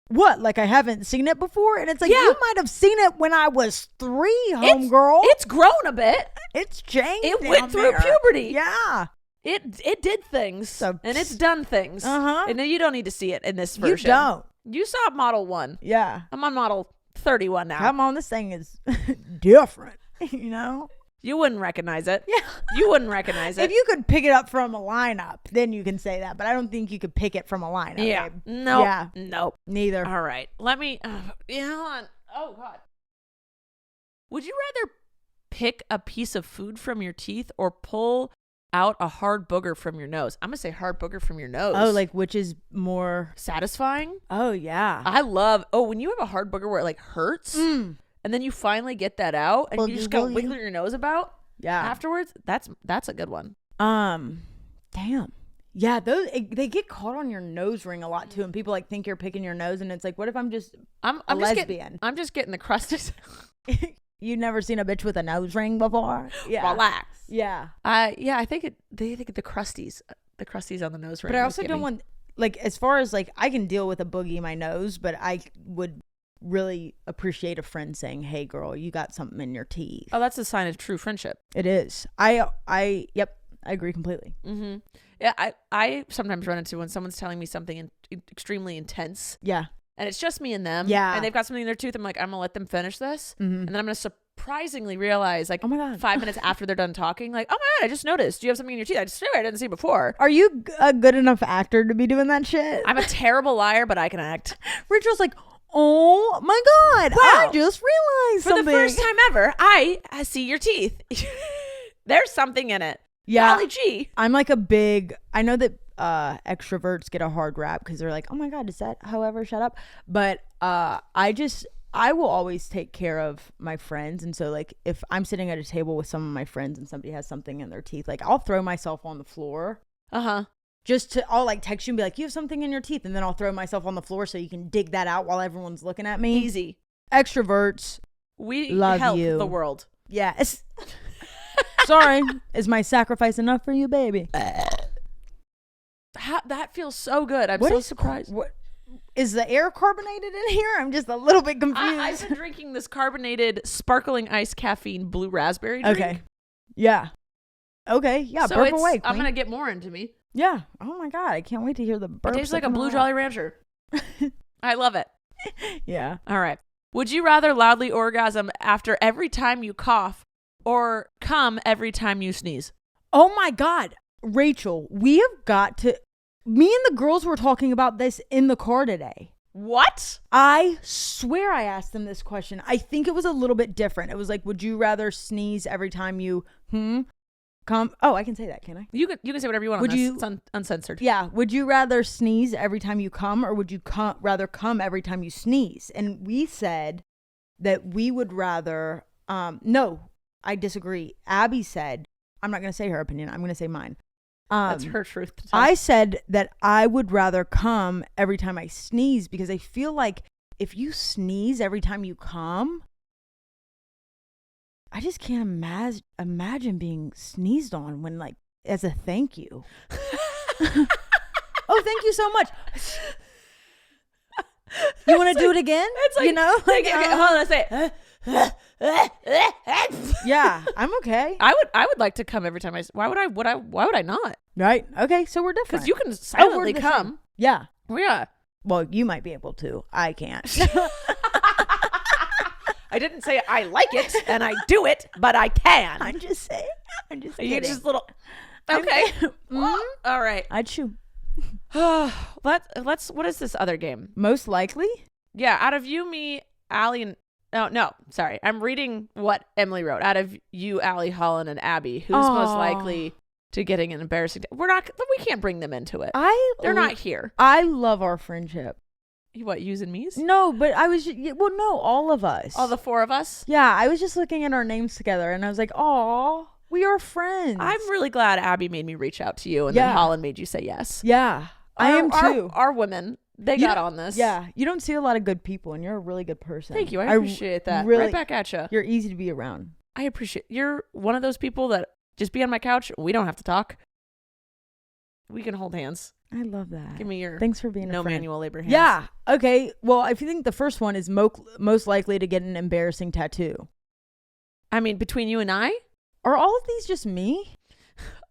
what? Like I haven't seen it before? And it's like, you might have seen it when I was 3, homegirl. It's grown a bit. It's changed. It went through puberty. Yeah. It did things and it's done things. And then you don't need to see it in this version. You don't. You saw model 1. Yeah. I'm on model 31 now. Come on, this thing is different, you know? You wouldn't recognize it. Yeah. You wouldn't recognize it. If you could pick it up from a lineup, then you can say that. But I don't think you could pick it from a lineup. Yeah. Babe. No. Yeah. Nope. Neither. All right. Let me. Hold on. Oh, God. Would you rather pick a piece of food from your teeth or pull out a hard booger from your nose? I'm going to say hard booger from your nose. Oh, like which is more satisfying? Oh, yeah. I love, when you have a hard booger where it like hurts and then you finally get that out and you just go wiggle your nose about afterwards. That's a good one. Damn. Yeah, they get caught on your nose ring a lot too, and people like think you're picking your nose, and it's like, what if I'm just a lesbian? I'm just getting the crusties. You've never seen a bitch with a nose ring before? Yeah. Relax. Yeah. I think they think the crusties on the nose ring. But I also don't want, like, as far as like, I can deal with a boogie in my nose, but I would really appreciate a friend saying, hey girl, you got something in your teeth. Oh, that's a sign of true friendship. It is. I agree completely. Mm-hmm. Yeah. I sometimes run into when someone's telling me something extremely intense. Yeah. And it's just me and them. Yeah. And they've got something in their tooth. I'm like, I'm going to let them finish this. And then I'm going to surprisingly realize, like, oh my God, 5 minutes after they're done talking, like, oh my God, I just noticed you have something in your teeth. I swear I didn't see before. Are you a good enough actor to be doing that shit? I'm a terrible liar, but I can act. Rachel's like, oh my God, wow, I just realized for something. the first time ever, I see your teeth. There's something in it. Yeah. Golly gee. I'm like I know that extroverts get a hard rap because they're like, oh my God, is that however, shut up. But I will always take care of my friends. And so like if I'm sitting at a table with some of my friends and somebody has something in their teeth, like I'll throw myself on the floor. I'll like text you and be like, you have something in your teeth. And then I'll throw myself on the floor so you can dig that out while everyone's looking at me. Easy. Extroverts. We love help you. The world. Yes. Sorry. Is my sacrifice enough for you, baby? That feels so good. I'm so surprised. What is the air carbonated in here? I'm just a little bit confused. I've been drinking this carbonated sparkling ice caffeine blue raspberry drink. Okay. Yeah. Okay. Yeah. So burp away. I'm gonna get more into me. Yeah. Oh my God. I can't wait to hear the burps. It tastes like a Blue Jolly Rancher. I love it. Yeah. All right. Would you rather loudly orgasm after every time you cough or come every time you sneeze? Oh my God. Rachel, we have got to. Me and the girls were talking about this in the car today. What? I swear I asked them this question. I think it was a little bit different. It was like, would you rather sneeze every time you come? Oh, I can say that, can I? You can say whatever you want. Would you? It's uncensored. Yeah. Would you rather sneeze every time you come, or would you rather come every time you sneeze? And we said that we would rather. No, I disagree. Abby said, I'm not going to say her opinion. I'm going to say mine. That's her truth to tell. I said that I would rather come every time I sneeze because I feel like if you sneeze every time you come, I just can't imagine being sneezed on when, like, as a thank you. Oh, thank you so much. You want to do it again? It's like, you know, like, okay, hold on, let's say. Yeah, I'm okay. I would like to come every time why would I not? Right. Okay, so we're different. Because you can silently we're come. Yeah. Yeah. Well, you might be able to. I can't. I didn't say I like it and I do it, but I can. I'm just saying. I'm just kidding. You're just little. Okay. All right. I'd chew. Let's. What is this other game? Most likely. Yeah. Out of you, me, Allie, and no. Sorry. I'm reading what Emily wrote. Out of you, Allie, Holland, and Abby, who's most likely to getting an embarrassing? We can't bring them into it. They're not here. I love our friendship. What, yous and me's? No, but I was no, all of us. All the four of us? Yeah, I was just looking at our names together and I was like, "Aw, we are friends." I'm really glad Abby made me reach out to you and then Holland made you say yes. Yeah. I am too. Our women, they got on this. Yeah, you don't see a lot of good people and you're a really good person. Thank you. I appreciate that. Really, right back at you. You're easy to be around. I appreciate. You're one of those people that just be on my couch. We don't have to talk. We can hold hands. I love that. Give me your thanks for being no a friend. manual labor hands. Yeah. Okay. Well, if you think the first one is most likely to get an embarrassing tattoo. I mean, between you and I, are all of these just me?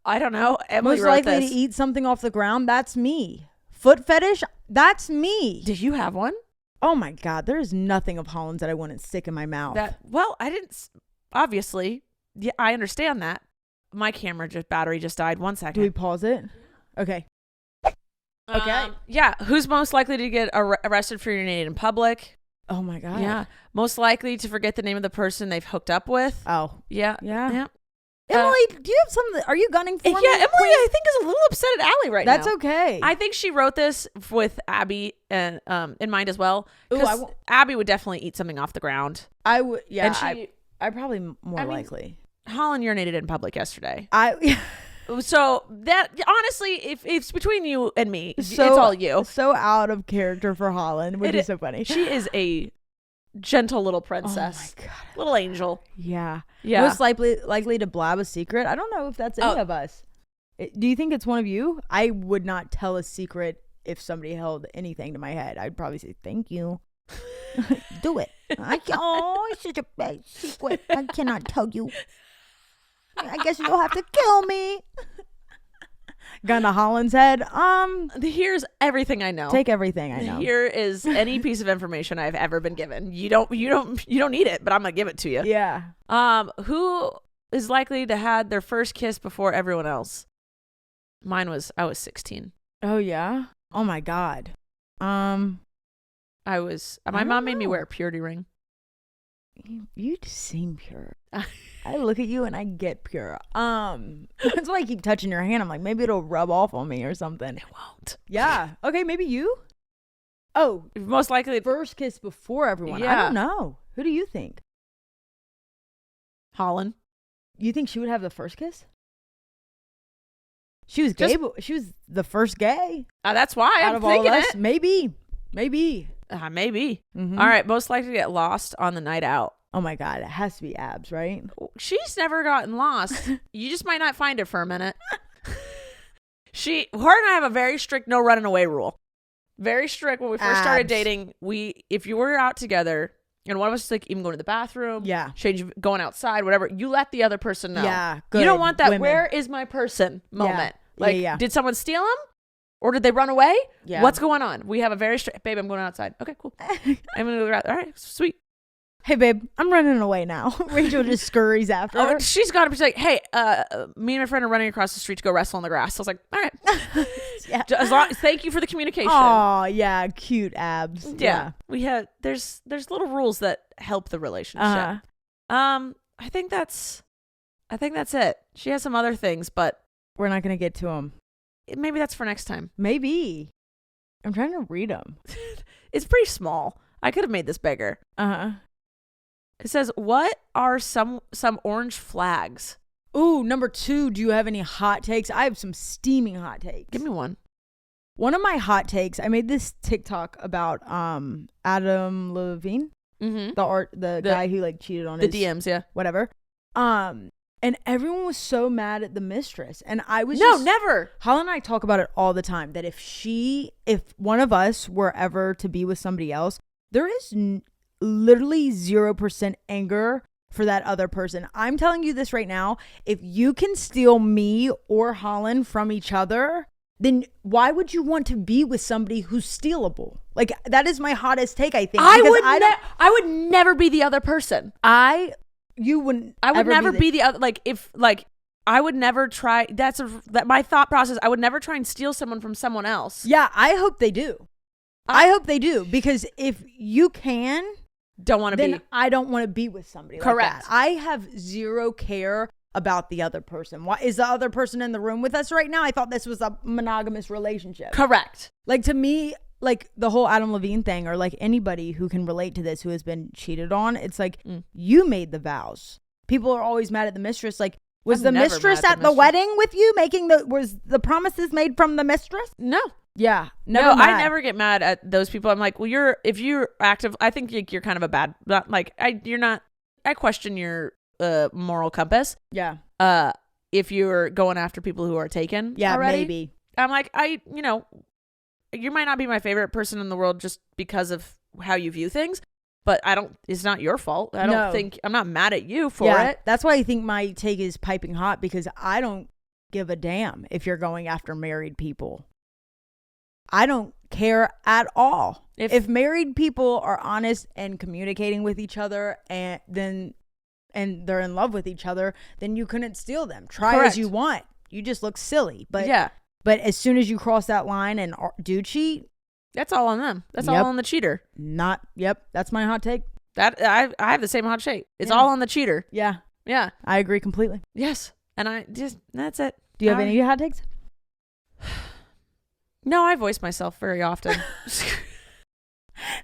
I don't know. Emily most wrote likely this. To eat something off the ground. That's me. Foot fetish. That's me. Did you have one? Oh my God. There is nothing of Holland's that I wouldn't stick in my mouth. I didn't. Obviously, yeah, I understand that. My battery just died. 1 second. Do we pause it? Okay. Okay. Yeah. Who's most likely to get arrested for urinating in public? Oh my God. Yeah. Most likely to forget the name of the person they've hooked up with. Oh. Yeah. Emily, do you have something? Are you gunning for me? Yeah, Emily, I think is a little upset at Allie right now. That's okay. I think she wrote this with Abby and in mind as well. Because Abby would definitely eat something off the ground. I would. Yeah. And I probably more likely. Holland urinated in public yesterday. So that honestly, if it's between you and me, it's all you. So out of character for Holland, which is so funny. She is a gentle little princess. Oh my God. Little angel. Yeah. Yeah. Most likely to blab a secret. I don't know if that's any of us. Do you think it's one of you? I would not tell a secret if somebody held anything to my head. I'd probably say, thank you. Do it. It's such a bad secret. I cannot tell you. I guess you'll have to kill me. gun to Holland's head. Here's everything I know. Take everything I know. Here is any piece of information I've ever been given. You don't need it, but I'm gonna give it to you. Yeah. Who is likely to had their first kiss before everyone else? I was 16. Oh yeah. Oh my God. My mom made me wear a purity ring. You seem pure. I look at you and I get pure. That's why I keep touching your hand. I'm like, maybe it'll rub off on me or something. It won't. Yeah. Okay, maybe you. Oh, most likely first kiss before everyone. Yeah. I don't know. Who do you think? Holland. You think she would have the first kiss? She was gay. She was the first gay. That's why I'm thinking it. Maybe. Maybe. Mm-hmm. All right. Most likely to get lost on the night out. Oh my God. It has to be Abs, right? She's never gotten lost. You just might not find her for a minute. Her and I have a very strict no running away rule. Very strict. When we first started dating, if you were out together and one of us is like even going to the bathroom, going outside, whatever, you let the other person know. Yeah, good. You don't want that Women. Where is my person moment. Yeah. Did someone steal him? Or did they run away? Yeah. What's going on? We have a very strict, babe, I'm going outside. Okay, cool. I'm going to go to the bathroom. All right, sweet. Hey, babe, I'm running away now. Rachel just scurries after her. She's got to be like, hey, me and my friend are running across the street to go wrestle on the grass. I was like, all right. Thank you for the communication. Oh, yeah, cute Abs. Yeah. We have, there's little rules that help the relationship. I think that's it. She has some other things, but we're not going to get to them. Maybe that's for next time. Maybe. I'm trying to read them. It's pretty small. I could have made this bigger. It says, what are some orange flags? Ooh, number 2, do you have any hot takes? I have some steaming hot takes. Give me one. One of my hot takes, I made this TikTok about Adam Levine, the guy who like cheated on the DMs, yeah. Whatever. And everyone was so mad at the mistress. And I was never. Holly and I talk about it all the time, that if one of us were ever to be with somebody else, there is literally 0% anger for that other person. I'm telling you this right now. If you can steal me or Holland from each other, then why would you want to be with somebody who's stealable? Like, that is my hottest take, I think. I would never be the other person. You wouldn't. I would never be the other. I would never try. My thought process. I would never try and steal someone from someone else. Yeah, I hope they do. I hope they do, because if you don't want to be, then I don't want to be with somebody. Correct. Like that. I have zero care about the other person. Why is the other person in the room with us right now? I thought this was a monogamous relationship. Correct. Like, to me, like the whole Adam Levine thing, or like anybody who can relate to this who has been cheated on, it's like you made the vows. People are always mad at the mistress. Like, was the mistress at the wedding with you was the promises made from the mistress? No. Yeah. I never get mad at those people. I'm like, well, if you're active, I think you're kind of a bad, I question your moral compass. Yeah. If you're going after people who are taken. Yeah, already, maybe. I'm like, you might not be my favorite person in the world just because of how you view things, but it's not your fault. I'm not mad at you for it. That's why I think my take is piping hot, because I don't give a damn if you're going after married people. I don't care at all. If married people are honest and communicating with each other and they're in love with each other, then you couldn't steal them. Try as you want. You just look silly. But yeah. But as soon as you cross that line and do cheat, that's all on them. That's all on the cheater. That's my hot take. That I have the same hot take. It's all on the cheater. Yeah. Yeah. I agree completely. Yes. And that's it. Do you have any hot takes? No, I voice myself very often.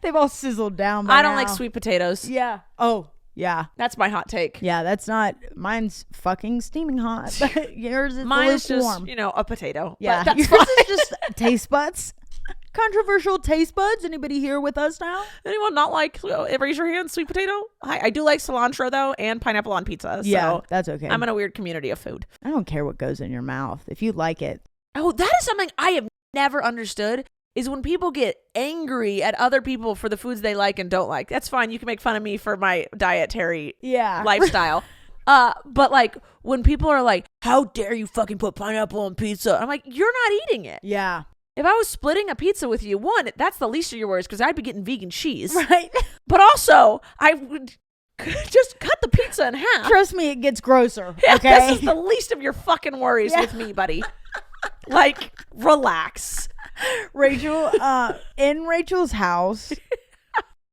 They've all sizzled down. I don't like sweet potatoes. Yeah. Oh, yeah. That's my hot take. Yeah, that's not. Mine's fucking steaming hot. But yours is mine's just warm. A potato. Yeah, that's yours fine. is just taste buds. Controversial taste buds. Anybody here with us now? Anyone not like? Raise your hand. Sweet potato. I do like cilantro though, and pineapple on pizza. So yeah, that's okay. I'm in a weird community of food. I don't care what goes in your mouth if you like it. Oh, that is something I have never understood. Is when people get angry at other people for the foods they like and don't like. That's fine. You can make fun of me for my dietary lifestyle. But like when people are like, how dare you fucking put pineapple on pizza? I'm like, you're not eating it. Yeah. If I was splitting a pizza with you, one, that's the least of your worries because I'd be getting vegan cheese. Right. But also, I would just cut the pizza in half. Trust me, it gets grosser. Yeah, okay. This is the least of your fucking worries with me, buddy. Like, relax. Rachel, in Rachel's house,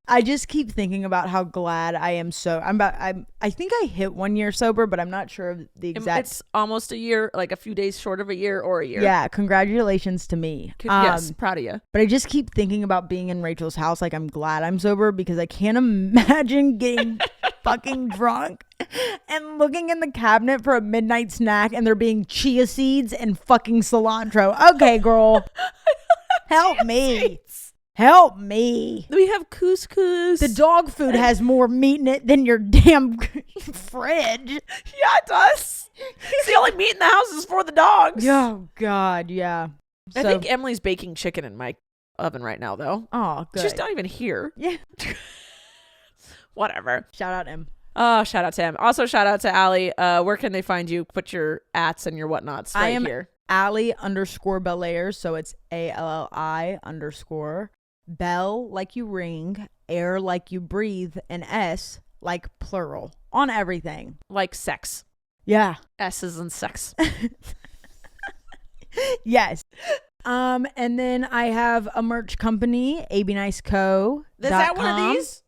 I just keep thinking about how glad I am. I think I hit 1 year sober, but I'm not sure of the exact. It's almost a year, like a few days short of a year or a year. Yeah, congratulations to me. Yes, proud of you. But I just keep thinking about being in Rachel's house. Like, I'm glad I'm sober because I can't imagine getting fucking drunk and looking in the cabinet for a midnight snack and there being chia seeds and fucking cilantro. Okay, girl. Help me. Help me. We have couscous. The dog food has more meat in it than your damn fridge. Yeah, it does. It's the only meat in the house is for the dogs. Oh, God, yeah. I think Emily's baking chicken in my oven right now, though. Oh, good. She's not even here. Yeah. Whatever. Shout out Em. Oh, shout out to him. Also, shout out to Alli. Where can they find you? Put your ats and your whatnots right here. Alli _Bellairs. So it's ALLI_ Bell like you ring, air like you breathe, and S like plural on everything. Like sex. Yeah. S is in sex. Yes. And then I have a merch company, abniceco.com. Is that one of these?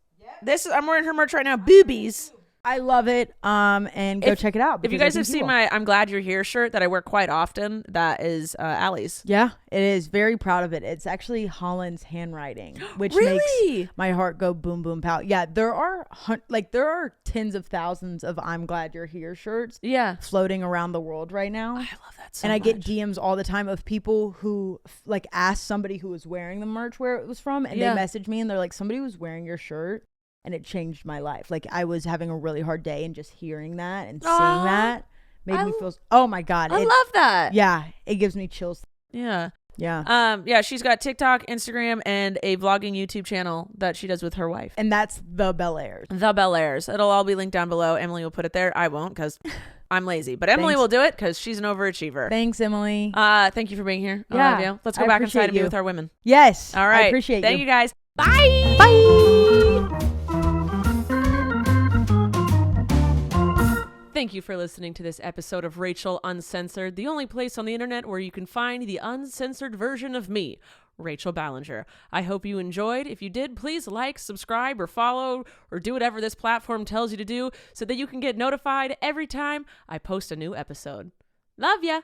Yep. I'm wearing her merch right now. Boobies. I love it. And go check it out. If you guys have seen my I'm Glad You're Here shirt that I wear quite often, that is Alli's. Yeah, it is. Very proud of it. It's actually Holland's handwriting, which really? Makes my heart go boom, boom, pow. Yeah, there are tens of thousands of I'm Glad You're Here shirts floating around the world right now. I love that so much. And I get DMs all the time of people who like asked somebody who was wearing the merch where it was from, and they message me and they're like, somebody was wearing your shirt. And it changed my life. Like, I was having a really hard day, and just hearing that and seeing that made me feel. Oh my God, I love that. Yeah, it gives me chills. Yeah. Yeah. She's got TikTok, Instagram, and a vlogging YouTube channel that she does with her wife. And that's The Bellairs. The Bellairs. It'll all be linked down below. Emily will put it there. I won't because I'm lazy, but Emily will do it because she's an overachiever. Thanks, Emily. Thank you for being here. I love you. Let's go back inside and be with our women. Yes. All right. I appreciate you. Thank you guys. Bye. Bye. Thank you for listening to this episode of Rachel Uncensored, the only place on the internet where you can find the uncensored version of me, Rachel Ballinger. I hope you enjoyed. If you did, please like, subscribe, or follow, or do whatever this platform tells you to do so that you can get notified every time I post a new episode. Love ya!